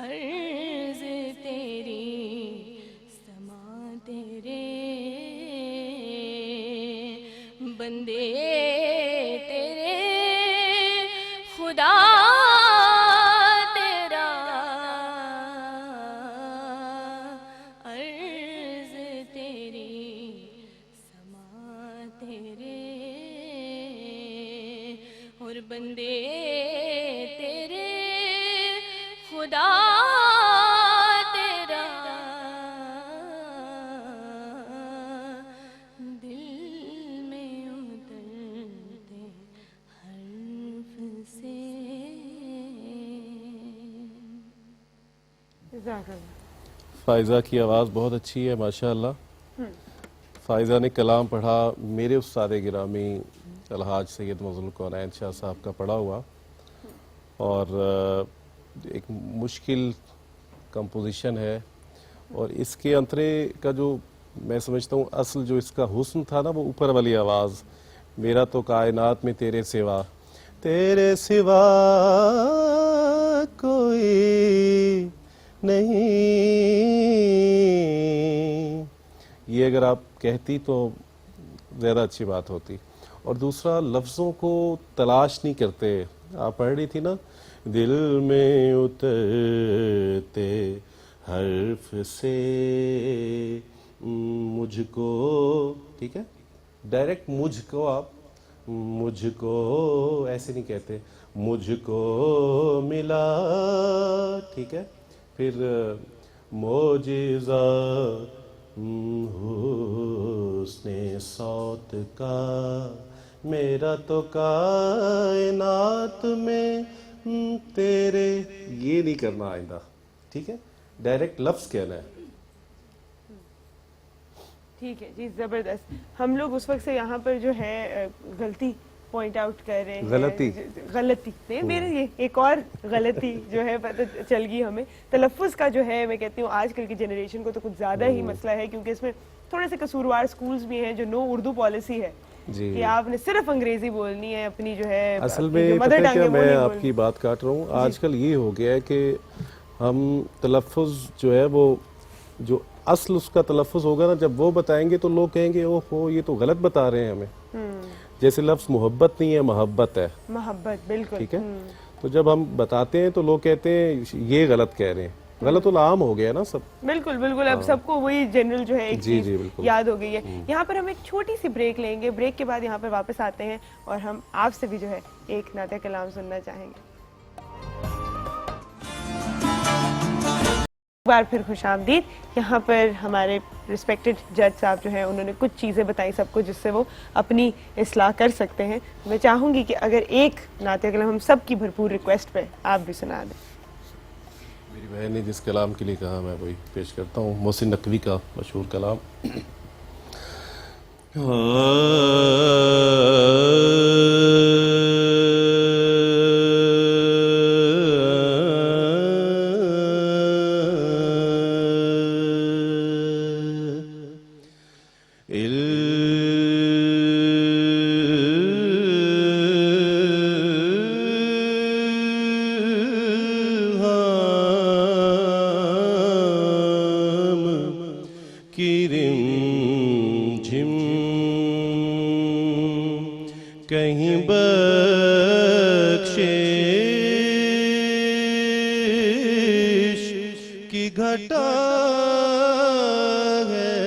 अर्ज़ तेरी समा तेरे बंदे तेरे खुदा तेरा, अर्ज़ तेरी समा तेरे और बंदे तेरे खुदा तेरा, दिल में उतरते हर जज़ाकल्लाह। फ़ाइज़ा की आवाज़ बहुत अच्छी है माशाअल्लाह। फ़ाइज़ा ने कलाम पढ़ा मेरे उस्ताद गिरामी अलहाज सैयद मज़लुल कौनैन शाह साहब का पढ़ा हुआ, और एक मुश्किल कंपोजिशन है, और इसके अंतरे का जो मैं समझता हूँ असल जो इसका हुस्न था ना, वो ऊपर वाली आवाज़, मेरा तो कायनात में तेरे सिवा कोई नहीं, ये अगर आप कहती तो ज़्यादा अच्छी बात होती। और दूसरा, लफ्ज़ों को तलाश नहीं करते। आप पढ़ रही थी ना, दिल में उतरते हर्फ से मुझको, ठीक है, डायरेक्ट मुझको, आप मुझको ऐसे नहीं कहते, मुझको मिला, ठीक है, फिर मोजिज़ा हुस्ने सौत का, मेरा तो कायनात में तेरे, ये नहीं करना आइंदा, ठीक है, डायरेक्ट लफ्ज़ कहना है। ठीक है जी, ज़बरदस्त। हम लोग उस वक्त से यहाँ पर जो है गलती पॉइंट आउट कर रहे हैं, गलती नहीं, मेरे ये एक और गलती जो है पता चल गई हमें। तलफ़्फ़ुज़ का जो है, मैं कहती हूँ आजकल की जनरेशन को तो कुछ ज़्यादा ही मसला है, क्योंकि इसमें थोड़े से कसूरवार स्कूल्स भी हैं जो नो उर्दू पॉलिसी है जी, कि आपने सिर्फ अंग्रेजी बोलनी है, अपनी जो है असल में पता है क्या, मैं आपकी बात काट रहा हूँ, आजकल ये हो गया है कि हम तलफ़्फ़ुज़ जो है वो जो असल उसका तलफ़्फ़ुज़ होगा ना, जब वो बताएंगे तो लोग कहेंगे ओहो ये तो गलत बता रहे हैं हमें। जैसे लफ्ज़ मोहब्बत नहीं है, मोहब्बत है, मोहब्बत, बिल्कुल, ठीक है। तो जब हम बताते हैं तो लोग कहते हैं ये गलत कह रहे हैं, गलत तो आम हो गया ना सब। बिल्कुल बिल्कुल, अब सबको वही जनरल जो है एक जी, चीज़ जी, बिल्कुल। याद हो गई है। यहाँ पर हम एक छोटी सी ब्रेक लेंगे, ब्रेक के बाद यहाँ पर वापस आते हैं और हम आपसे भी जो है एक नाते कलाम सुनना चाहेंगे। एक बार फिर खुशामदीद। यहाँ पर हमारे रिस्पेक्टेड जज साहब जो हैं उन्होंने कुछ चीज़ें बताई सबको जिससे वो अपनी इस्लाह कर सकते हैं। मैं चाहूँगी कि अगर एक नाते कलाम हम सब की भरपूर रिक्वेस्ट पे आप भी सुना दें। मेरी बहन ने जिस कलाम के लिए कहा मैं वही पेश करता हूँ, मोहसिन नकवी का मशहूर कलाम। कहीं बख्शिश की घटा है,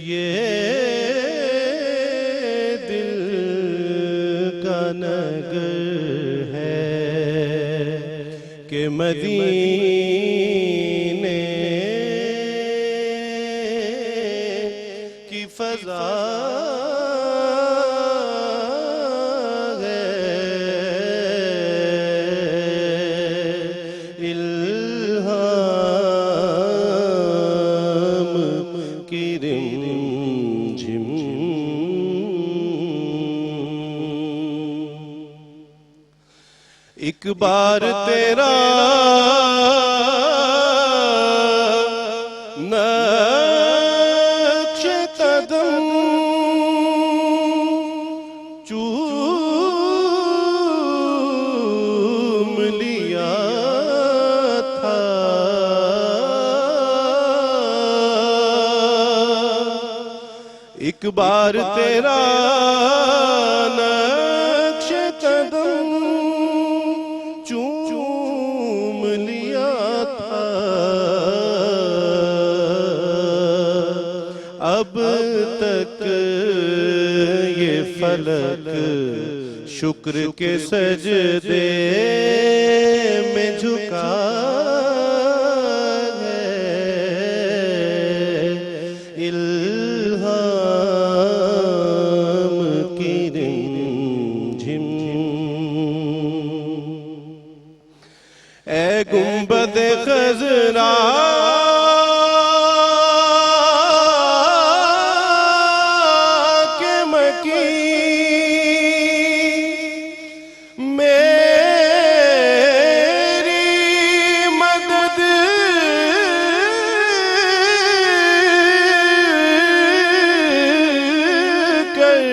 ये दिल का नगर है कि मदीने की फजा है, इल्हाम की रिमझिम। एक बार तेरा नक्श कदम चूम लिया था, एक बार तेरा नक्श कदम चूम लिया था, अब तक ये फलक शुक्र के सजदे में झुका है, इल्हाम की रिमझिम। गुंबद खजरा के मकी मेरी मदद कर,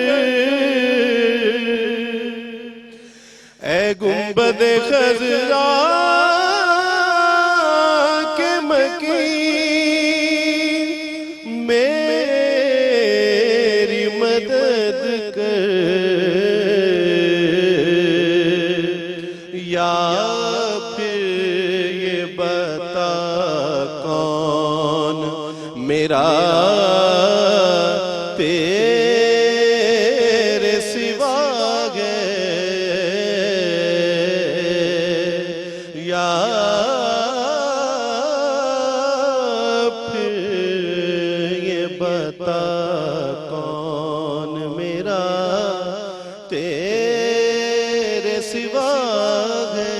ए गुंबद खजरा के मकी मेरी मदद कर, या फिर ये बता कौन मेरा तेरे सिवा है, या फिर ये बता कौन मेरा तेरे सिवा है।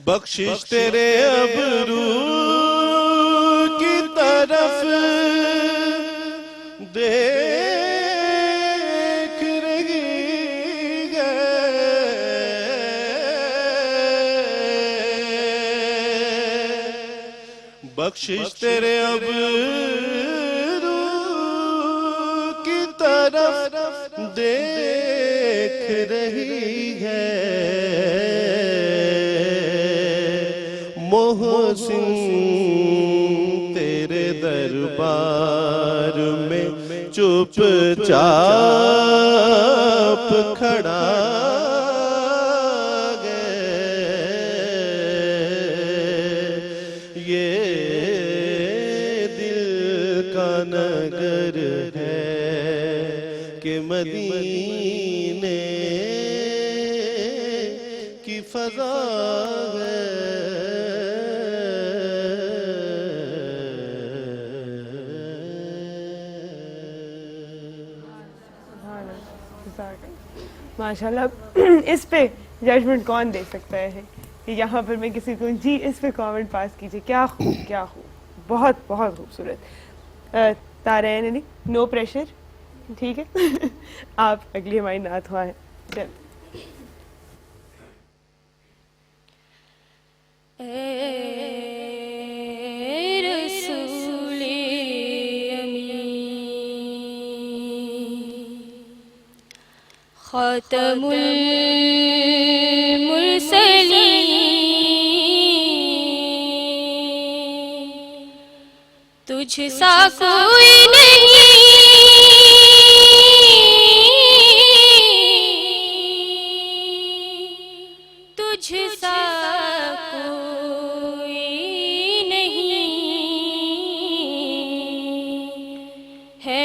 बख्शिश तेरे अबरू की तरफ देख रही है, बख्शिश तेरे अबरू की तरफ देख रही है, मोहसिन तेरे दरबार में चुपचाप खड़ा है, ये दिल का नगर है कि मदीने की फजा है। माशाल्लाह इस पे जजमेंट कौन दे सकता है कि यहाँ पर मैं किसी को जी इस पे कमेंट पास कीजिए। क्या खूब, क्या खूब, बहुत बहुत खूबसूरत। तारैन अली, नो प्रेशर, ठीक है। आप अगली हमारी नात हुआ है। चल खातमुल मुरसलीन तुझ सा कोई नहीं, तुझ सा कोई नहीं है।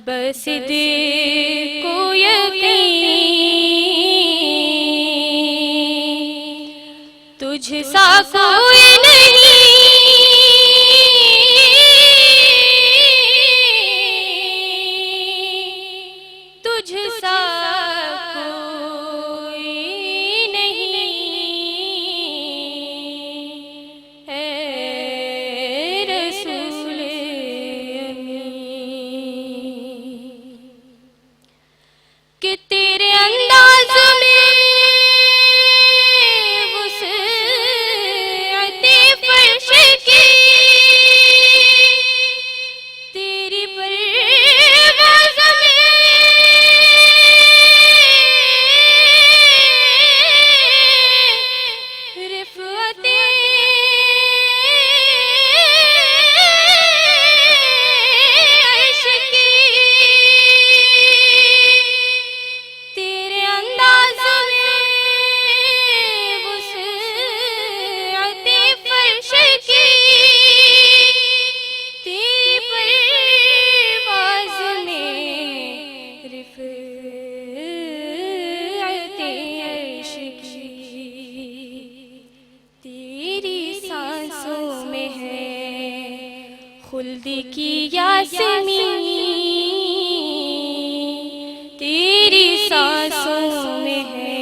बस दिल को यकीन तुझ सा कोई नहीं, तुझ सा कोई नहीं है रसूल कि तेरे अंदाज में वुसअत में है खुल्दी की यासमीन, तेरी सांसों में है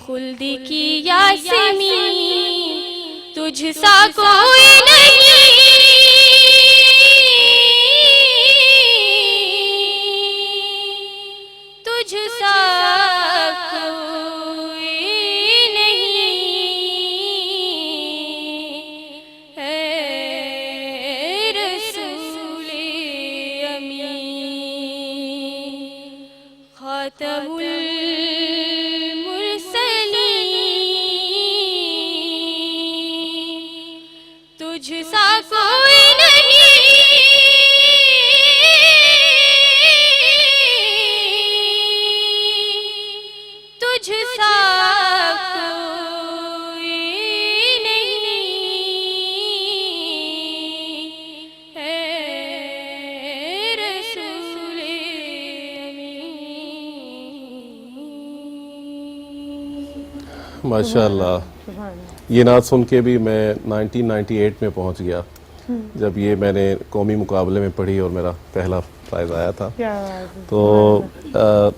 खुल्दी की यासमीन, तुझ सा कोई नहीं, तुझ सा कोई नहीं है रसूले अमीन, खातमुल मुरसलीन, तुझ सा कोई तुझ सा कोई नहीं है रसूले अमीन। माशाअल्लाह। ये नात सुन के भी मैं 1998 में पहुंच गया, जब ये मैंने कौमी मुकाबले में पढ़ी और मेरा पहला प्राइज़ आया था। क्या बात है। तो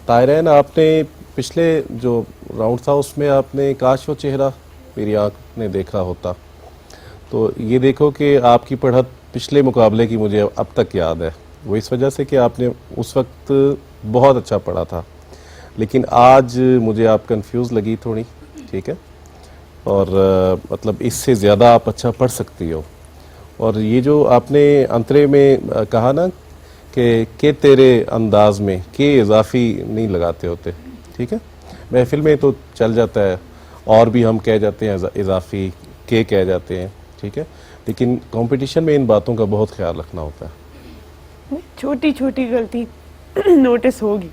तायरैन, आपने पिछले जो राउंड था उसमें आपने काश वो चेहरा मेरी आंख ने देखा होता, तो ये देखो कि आपकी पढ़त पिछले मुकाबले की मुझे अब तक याद है। वो इस वजह से कि आपने उस वक्त बहुत अच्छा पढ़ा था, लेकिन आज मुझे आप कंफ्यूज लगी थोड़ी, ठीक है, और मतलब इससे ज़्यादा आप अच्छा पढ़ सकती हो। और ये जो आपने अंतरे में कहा ना कि तेरे अंदाज में के इजाफी नहीं लगाते होते, ठीक है, महफिल में तो चल जाता है, और भी हम कह जाते हैं इजाफी के कह जाते हैं, ठीक है, लेकिन कंपटीशन में इन बातों का बहुत ख्याल रखना होता है। छोटी छोटी गलती नोटिस होगी,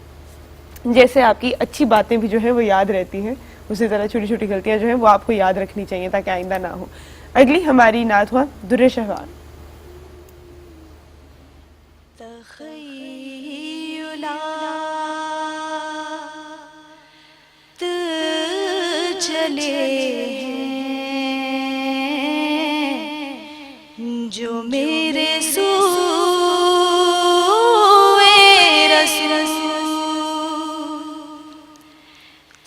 जैसे आपकी अच्छी बातें भी जो है वो याद रहती हैं, उसी तरह छोटी छोटी गलतियां जो है वो आपको याद रखनी चाहिए ताकि आइंदा ना हो। अगली हमारी नात हुआ दुर्रे शहवार। चले हैं जो मेरे सूए रसूल,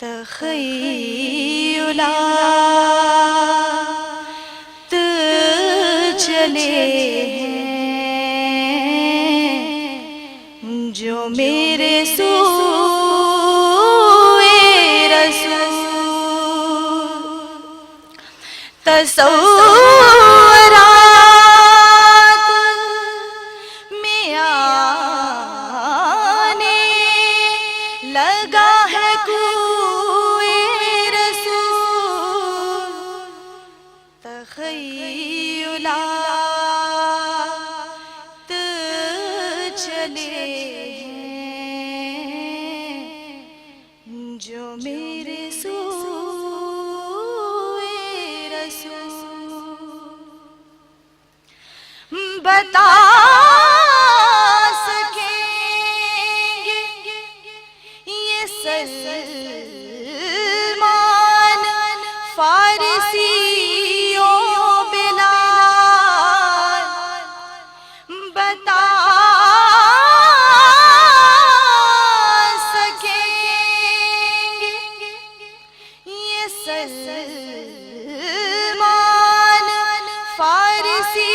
तख़य्युलात चले हैं जो मेरे सूए रसूल, तसव्वुरात में आने लगा है कोई रसूल, तख़य्युलात चले हैं जो मेरे बता सकेंगे ये सलमान फारसियों बिलाल, बता सकेंगे ये सलमान फारसी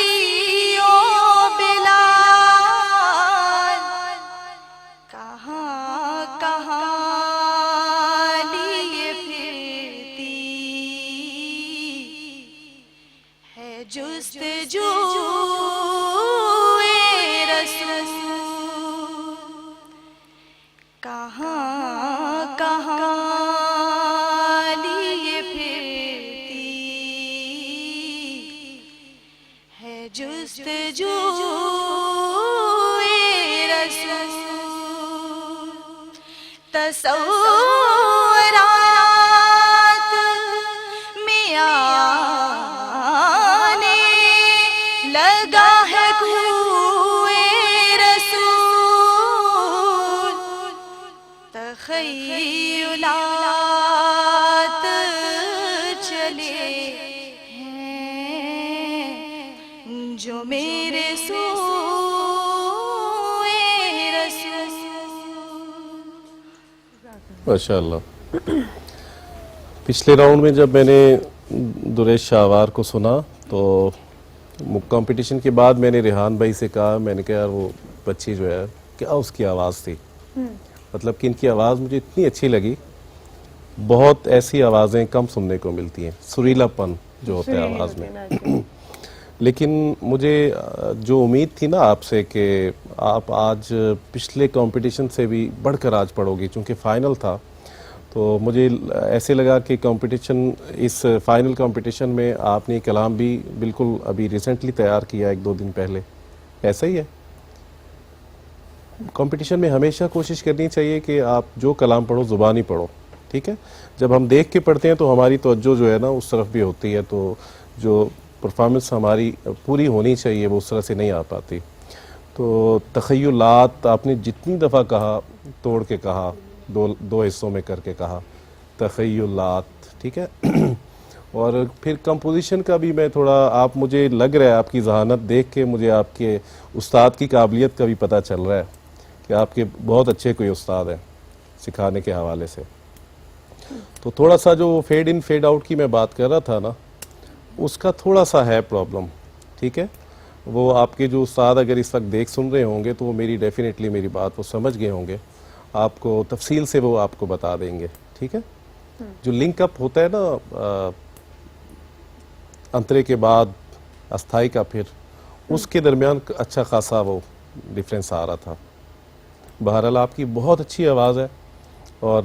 जुस्तजू रसूल, कहाँ कहाँ लिए फिरती है जुस्तजू रसूल, तसव्वुरात में लगा है कोई रसूल, तख़य्युलात चले हैं जो मेरे सोए रसूल। माशाअल्लाह। पिछले राउंड में जब मैंने दुरेश शाहवार को सुना तो कंपटीशन के बाद मैंने रेहान भाई से कहा, मैंने कहा यार वो बच्ची जो है क्या उसकी आवाज़ थी, मतलब कि इनकी आवाज़ मुझे इतनी अच्छी लगी। बहुत ऐसी आवाज़ें कम सुनने को मिलती हैं, सुरीलापन जो होता है आवाज़ में। लेकिन मुझे जो उम्मीद थी ना आपसे कि आप आज पिछले कंपटीशन से भी बढ़कर आज पढ़ोगी, चूँकि फ़ाइनल था, तो मुझे ऐसे लगा कि कंपटीशन, इस फाइनल कंपटीशन में आपने कलाम भी बिल्कुल अभी रिसेंटली तैयार किया 1-2 दिन पहले, ऐसा ही है। कंपटीशन में हमेशा कोशिश करनी चाहिए कि आप जो कलाम पढ़ो ज़ुबानी पढ़ो, ठीक है। जब हम देख के पढ़ते हैं तो हमारी तवज्जो जो है ना उस तरफ भी होती है, तो जो परफॉर्मेंस हमारी पूरी होनी चाहिए वो उस तरह से नहीं आ पाती। तो तख़य्युलात आपने जितनी दफ़ा कहा, तोड़ के कहा, दो हिस्सों में करके कहा, तख़य्युलात, ठीक है। और फिर कंपोजिशन का भी मैं थोड़ा, आप मुझे लग रहा है आपकी ज़हानत देख के मुझे आपके उस्ताद की काबिलियत का भी पता चल रहा है कि आपके बहुत अच्छे कोई उस्ताद हैं सिखाने के हवाले से। तो थोड़ा सा जो फेड इन फेड आउट की मैं बात कर रहा था ना, उसका थोड़ा सा है प्रॉब्लम, ठीक है। वो आपके जो उस्ताद अगर इस वक्त देख सुन रहे होंगे तो वो मेरी डेफिनेटली मेरी बात वो समझ गए होंगे, आपको तफसील से वो आपको बता देंगे, ठीक है। जो लिंक अप होता है ना अंतरे के बाद अस्थाई का, फिर उसके दरमियान अच्छा खासा वो डिफरेंस आ रहा था। बहरहाल आपकी बहुत अच्छी आवाज़ है और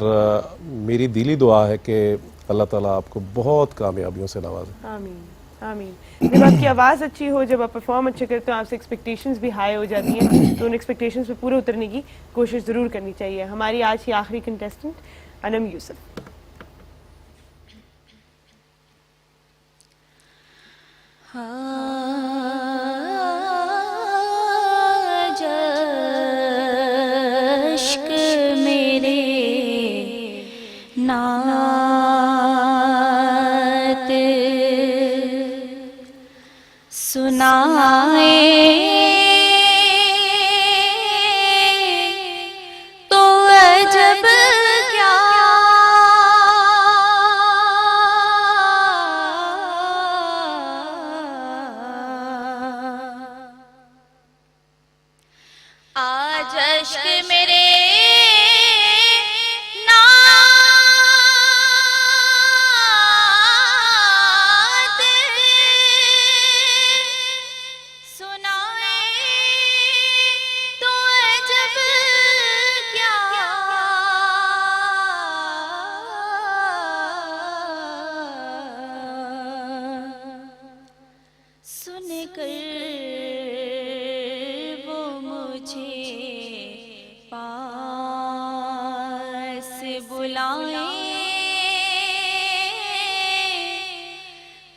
मेरी दिली दुआ है कि अल्लाह ताला आपको बहुत कामयाबियों से नवाजे। आमीन आमीन। जब आपकी आवाज़ अच्छी हो, जब आप परफॉर्म अच्छे करते हो, आपसे एक्सपेक्टेशंस भी हाई हो जाती हैं, तो उन एक्सपेक्टेशंस पे पूरे उतरने की कोशिश ज़रूर करनी चाहिए। हमारी आज की आखिरी कंटेस्टेंट अनम यूसुफ। जश्क मेरे नात सुनाए तो अजब क्या आज अश्क मेरे नात सुनाए तो अजब क्या सुनकर वो मुझे पास बुलाए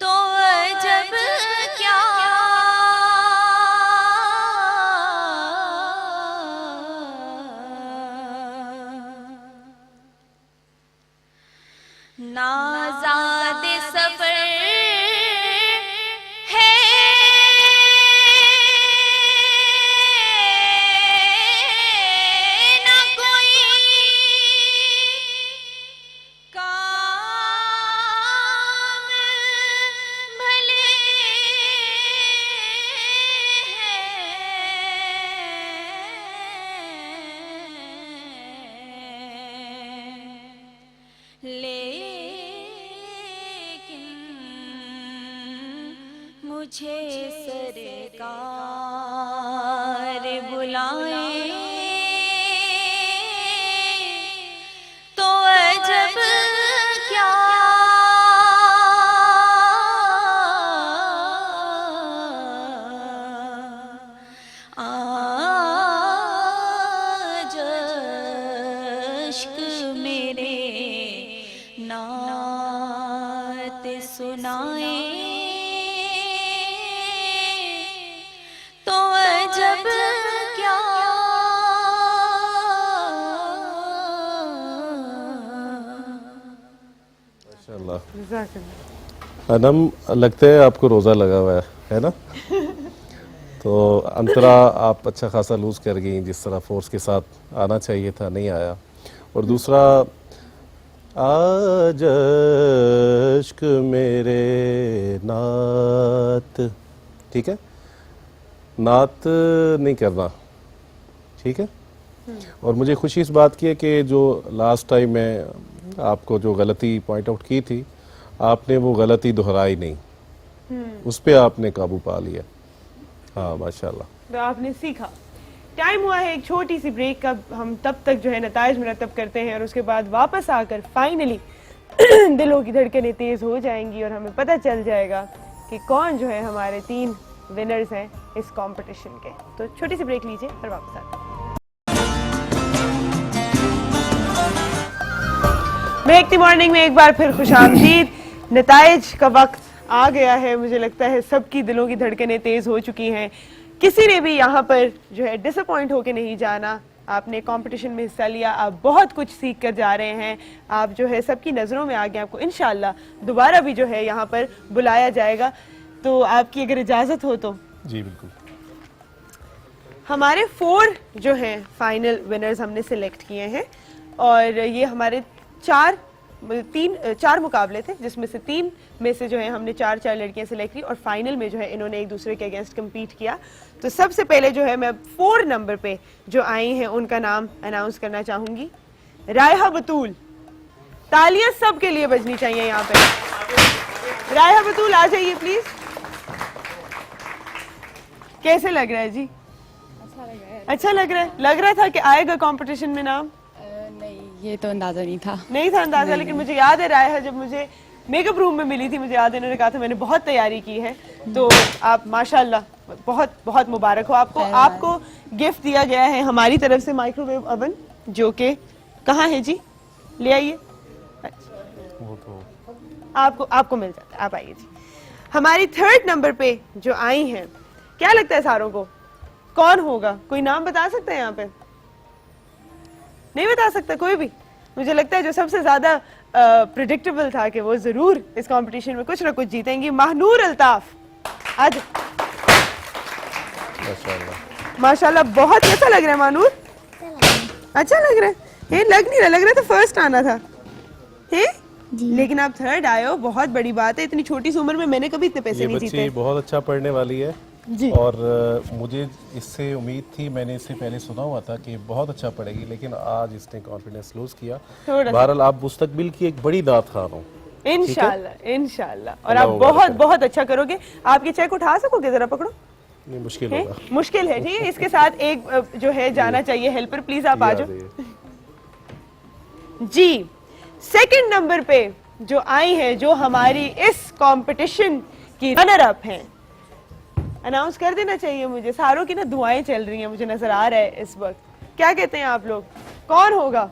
तो अजब क्या नाज़ाद सफर है ना कोई काम भले लेकिन मुझे सरकार बुलाए तो अजब क्या आज अश्क मेरे नात सुनाए तो अजब क्या माशाअल्लाह। अनम, लगता है आपको रोज़ा लगा हुआ है ना? तो अंतरा आप अच्छा खासा लूज़ कर गई, जिस तरह फोर्स के साथ आना चाहिए था नहीं आया। और दूसरा, आज अश्क मेरे नात, ठीक है, नात नहीं करना, ठीक है। और मुझे खुशी इस बात की है कि जो लास्ट टाइम मैं आपको जो गलती पॉइंट आउट की थी, आपने वो गलती दोहराई नहीं, उस पर आपने काबू पा लिया। हाँ माशाल्लाह। तो आपने सीखा। टाइम हुआ है एक छोटी सी ब्रेक का। हम तब तक जो है नताइज मुरतब करते हैं और उसके बाद वापस आकर फाइनली दिलों की धड़कनें तेज हो जाएंगी और हमें पता चल जाएगा कि कौन जो है हमारे 3 विनर्स हैं इस कंपटीशन के। तो छोटी सी ब्रेक लीजिए और वापस आते हैं। महकती मॉर्निंग में एक बार फिर खुशामदीद। नताइज का वक्त आ गया है। मुझे लगता है सबकी दिलों की धड़कनें तेज हो चुकी हैं। किसी ने भी यहाँ पर जो है डिसअपॉइंट होके नहीं जाना। आपने कंपटीशन में हिस्सा लिया, आप बहुत कुछ सीख कर जा रहे हैं। आप जो है सबकी नज़रों में आ गए। आपको इंशाल्लाह दोबारा भी जो है यहाँ पर बुलाया जाएगा। तो आपकी अगर इजाज़त हो तो। जी बिल्कुल। हमारे 4 जो हैं फाइनल विनर्स हमने सिलेक्ट किए हैं और ये हमारे 4 मुकाबले थे, जिसमें से 3 में से जो है हमने 4 लड़कियां सिलेक्ट की और फाइनल में जो है इन्होंने एक दूसरे के अगेंस्ट कम्पीट किया। तो सबसे पहले जो है मैं 4 नंबर पे जो आई हैं उनका नाम अनाउंस करना चाहूंगी। रायहा बतूल। तालियां सबके लिए बजनी चाहिए यहाँ पे। रायहा बतूल आ जाइए प्लीज। कैसे लग रहा है जी? अच्छा लग रहा है। लग रहा था कि आएगा कंपटीशन में नाम? नहीं, ये तो अंदाजा नहीं था। नहीं था अंदाजा, लेकिन मुझे याद है रायहा जब मुझे मेकअप रूम में मिली थी, मुझे याद है इन्होंने कहा था मैंने बहुत तैयारी की है। तो आप माशाल्लाह बहुत बहुत मुबारक हो आपको। आपको गिफ्ट दिया गया है हमारी तरफ से माइक्रोवेव ओवन, जो कि कहाँ है जी? ले आइए। वो तो आपको मिल जाता है, आप आइए जी। हमारी 3rd नंबर पे जो आई हैं, क्या लगता है सारों को कौन होगा? कोई नाम बता सकते हैं यहाँ पे? नहीं बता सकता कोई भी? मुझे लगता है जो सबसे ज्यादा प्रिडिक्टेबल था कि वो जरूर इस कंपटीशन में कुछ ना कुछ जीतेंगी। महनूर अल्ताफ। आज माशाल्लाह। माशाल्लाह बहुत कैसा लग रहा है महनूर? अच्छा लग रहा है। ये लग नहीं रहा, लग रहा था फर्स्ट आना था है? लेकिन आप 3rd आए हो, बहुत बड़ी बात है। इतनी छोटी सी उम्र में मैंने कभी इतने पैसे नहीं जीते। ये बच्ची बहुत अच्छा पढ़ने वाली है जी। और मुझे इससे उम्मीद थी, मैंने इससे पहले सुना हुआ था कि बहुत अच्छा पढ़ेगी, लेकिन आज इसने कॉन्फिडेंस लूज किया। बहरहाल आप मुस्तकबिल की एक बड़ी दात खान हो इंशाल्लाह इंशाल्लाह। और आप बहुत बहुत अच्छा करोगे। आप ये चेक उठा सकोगे? जरा पकड़ो। ये मुश्किल होगा। मुश्किल है, ठीक है। इसके साथ एक जो है जाना चाहिए हेल्पर, प्लीज आप आ जाओ जी। 2nd नंबर पे जो आई है, जो हमारी इस कंपटीशन की रनर अप हैं, अनाउंस कर देना चाहिए मुझे। सारों की ना दुआएं चल रही हैं, मुझे नजर आ रहा है इस वक्त। क्या कहते हैं आप लोग, कौन होगा?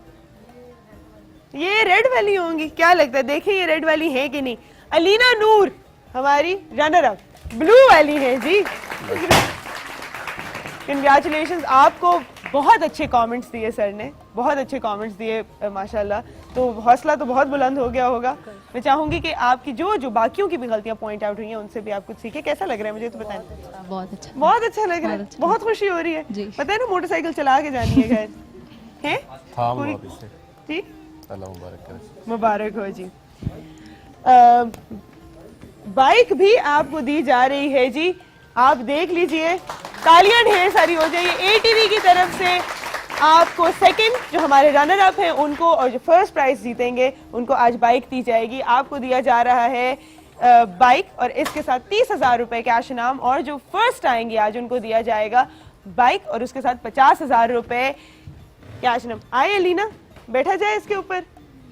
ये रेड वाली होंगी, क्या लगता है? देखें ये रेड वाली है कि नहीं। अलीना नूर हमारी रनर अप ब्लू वाली है जी। कंग्रेचुलेशंस। आपको बहुत अच्छे कमेंट्स दिए सर ने, बहुत अच्छे कमेंट्स दिए माशाल्लाह। तो हौसला तो बहुत बुलंद हो गया होगा। मैं चाहूंगी कि आपकी जो बाकियों की भी गलतियां पॉइंट आउट हुई हैं उनसे भी आप कुछ सीखें। कैसा लग रहा है मुझे तो बताएं। बहुत अच्छा, बहुत अच्छा लग रहा है। बहुत खुशी हो रही है। पता है ना, मोटरसाइकिल चला के जानी है घर है जी। अल्लाह मुबारक करे। मुबारक हो जी। बाइक भी आपको दी जा रही है जी। आप देख लीजिए, तालियां ढेर सारी हो जाइए। एटीवी की तरफ से आपको 2nd जो हमारे रनर अप हैं उनको, और जो 1st प्राइज जीतेंगे उनको आज बाइक दी जाएगी। आपको दिया जा रहा है बाइक और इसके साथ 30,000 रुपए कैश इनाम। और जो 1st आएंगे आज उनको दिया जाएगा बाइक और उसके साथ 50,000 रुपए कैश इनाम। आइए लीना, बैठा जाए इसके ऊपर,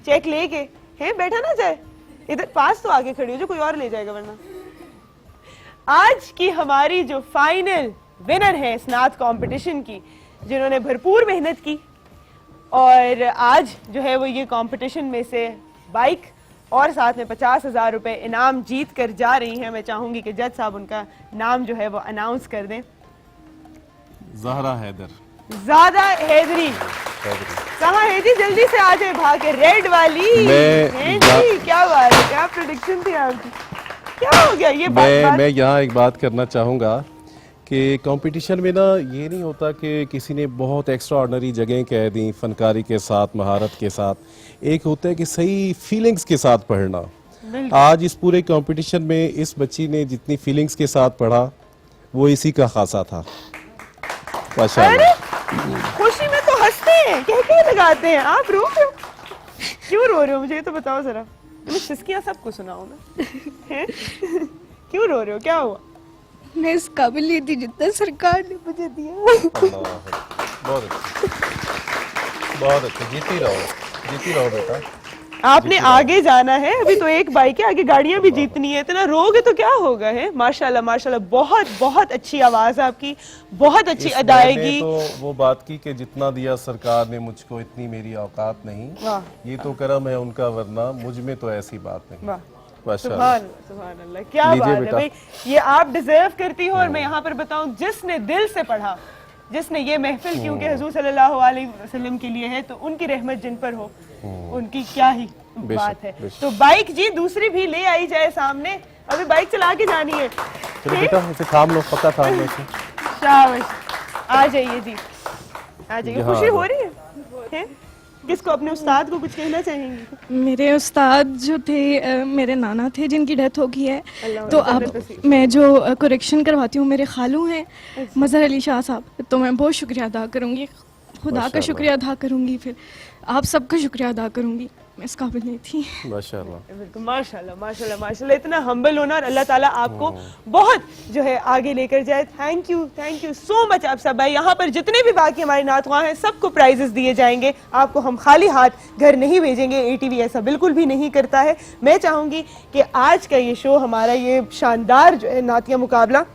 चेक लेके है, बैठा ना जाए। इधर पास तो आगे खड़ी हो जो, कोई और ले जाएगा वरना। आज की हमारी जो फाइनल विनर है स्नात कंपटीशन की, जिन्होंने भरपूर मेहनत की और आज जो है वो ये कंपटीशन में से बाइक और साथ में 50,000 रुपए इनाम जीत कर जा रही हैं। मैं चाहूंगी कि जज साहब उनका नाम जो है वो अनाउंस कर दें। ज़हरा हैदर। ज़ादा हैदरी। कहाँ है जी? जल्दी से आ जाए भाग के। रेड वाली है जी। क्या बात है, क्या प्रेडिक्शन थी आपकी? क्या हो गया ये बात? मैं यहाँ एक बात करना चाहूँगा कि कंपटीशन में ना ये नहीं होता कि किसी ने बहुत एक्स्ट्रा ऑर्डनरी जगह कह दी फनकारी के साथ, महारत के साथ। एक होता है कि सही फीलिंग्स के साथ पढ़ना। आज इस पूरे कंपटीशन में इस बच्ची ने जितनी फीलिंग्स के साथ पढ़ा वो इसी का खासा था। माशाल्लाह। खुशी में तो हंसते हैं, कह लगाते हैं। आप रो रहे हो, क्यों रो रहे हो? मुझे ये तो बताओ जरा। मैं सिस्कियाँ सबको सुनाऊं ना। हैं? क्यों रो रहे हो, क्या हुआ? मैं इस काबिल नहीं थी जितना सरकार ने मुझे दिया। बहुत अच्छा, बहुत अच्छा। जीती रहो बेटा। आपने आगे जाना है, अभी तो एक बाइक है, आगे गाड़ियां भी जीतनी है। इतना रोगे तो क्या होगा? है माशाल्लाह माशाल्लाह, बहुत बहुत अच्छी आवाज है आपकी, बहुत अच्छी इस अदायगी। तो वो बात की कि जितना दिया सरकार ने मुझको इतनी मेरी औकात नहीं। वाह ये तो करम है उनका, वरना मुझ में तो ऐसी बात नहीं। वाह, माशाल्लाह। सुभान अल्लाह, क्या लीजिए बात है बेटा। भाई, ये आप डिजर्व करती हो। और मैं यहाँ पर बताऊं, जिसने दिल से पढ़ा, जिसने ये महफिल क्योंकि हुजूर सल्लल्लाहु अलैहि वसल्लम के लिए है, तो उनकी रहमत जिन पर हो, उनकी क्या ही बात है। तो बाइक जी दूसरी भी ले आई जाए सामने, अभी बाइक चला के जानी है। चलो बेटा इसे थाम लो, पक्का थाम लो इसे। शाबाश, आ जाइए जी, आ जाइए। यहाँ खुशी आ हो रही है? किसको, अपने उस्ताद को कुछ कहना चाहेंगी? मेरे उस्ताद जो थे मेरे नाना थे जिनकी डेथ हो गई है। अल्लाह तो उन्हें अब जन्नत नसीब। मैं जो करेक्शन करवाती हूँ, मेरे खालू हैं मज़हर अली शाह साहब, तो मैं बहुत शुक्रिया अदा करूँगी, खुदा का माशाल्लाह। शुक्रिया अदा करूँगी, फिर आप सबका शुक्रिया अदा करूँगी। मैं इस काबिल नहीं थी। माशाल्लाह। बिल्कुल, माशाल्लाह माशाल्लाह माशाल्लाह। इतना हम्बल होना, और अल्लाह ताला आपको बहुत जो है आगे लेकर जाए। थैंक यू सो मच आप सब भाई। यहाँ पर जितने भी बाकी हमारे नातख़्वाह हैं, सबको प्राइजेस दिए जाएंगे। आपको हम खाली हाथ घर नहीं भेजेंगे, ATV ऐसा बिल्कुल भी नहीं करता है। मैं चाहूँगी कि आज का ये शो, हमारा ये शानदार जो है नातिया मुकाबला,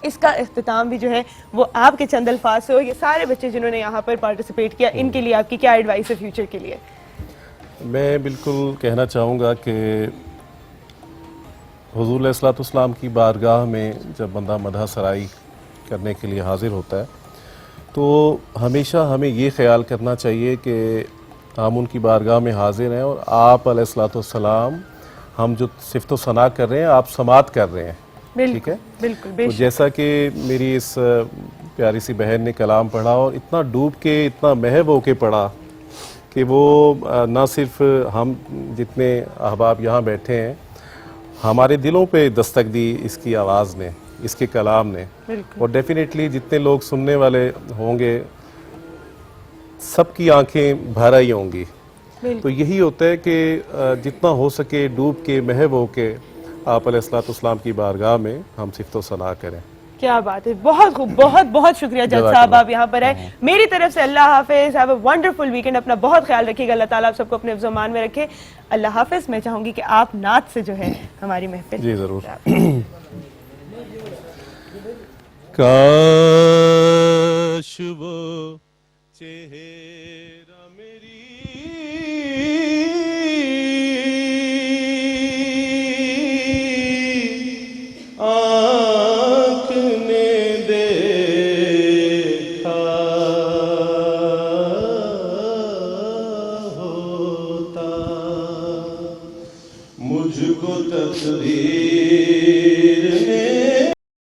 इसका इख्तिताम भी जो है वो आपके चंद अल्फाज से हो। ये सारे बच्चे जिन्होंने यहाँ पर पार्टिसिपेट किया, इनके लिए आपकी क्या एडवाइस है फ्यूचर के लिए? मैं बिल्कुल कहना चाहूँगा कि हुज़ूर अलैहिस्सलाम की बारगाह में जब बंदा मदह सराई करने के लिए हाज़िर होता है, तो हमेशा हमें ये ख़्याल करना चाहिए कि हम उनकी बारगाह में हाज़िर हैं और आप अलैहिस्सलाम हम जो सिफ़त व सना कर रहे हैं, आप समात कर रहे हैं। ठीक है, बिल्कुल तो जैसा कि मेरी इस प्यारी सी बहन ने कलाम पढ़ा और इतना डूब के, इतना महव होके पढ़ा कि वो ना सिर्फ हम जितने अहबाब यहाँ बैठे हैं, हमारे दिलों पे दस्तक दी इसकी आवाज़ ने, इसके कलाम ने। और डेफिनेटली जितने लोग सुनने वाले होंगे, सबकी आंखें भर आई होंगी। तो यही होता है कि जितना हो सके डूब के, महव होके आप अलैहिस्सलाम की बारगाह में हम सिफ़्त व सना करें। क्या बात है, बहुत खूब, बहुत बहुत शुक्रिया जज साहब, आप यहाँ पर आए। मेरी तरफ से अल्लाह हाफिज, हैव अ वंडरफुल वीकेंड। अपना बहुत ख्याल रखिएगा, अल्लाह ताला आप सबको अपने ज़मान में रखे। अल्लाह हाफिज। मैं चाहूंगी कि आप नात से जो है हमारी महफिल। जी ज़रूर। काश वो चेहरा मेरी आँख ने देखा होता, मुझको तस्वीर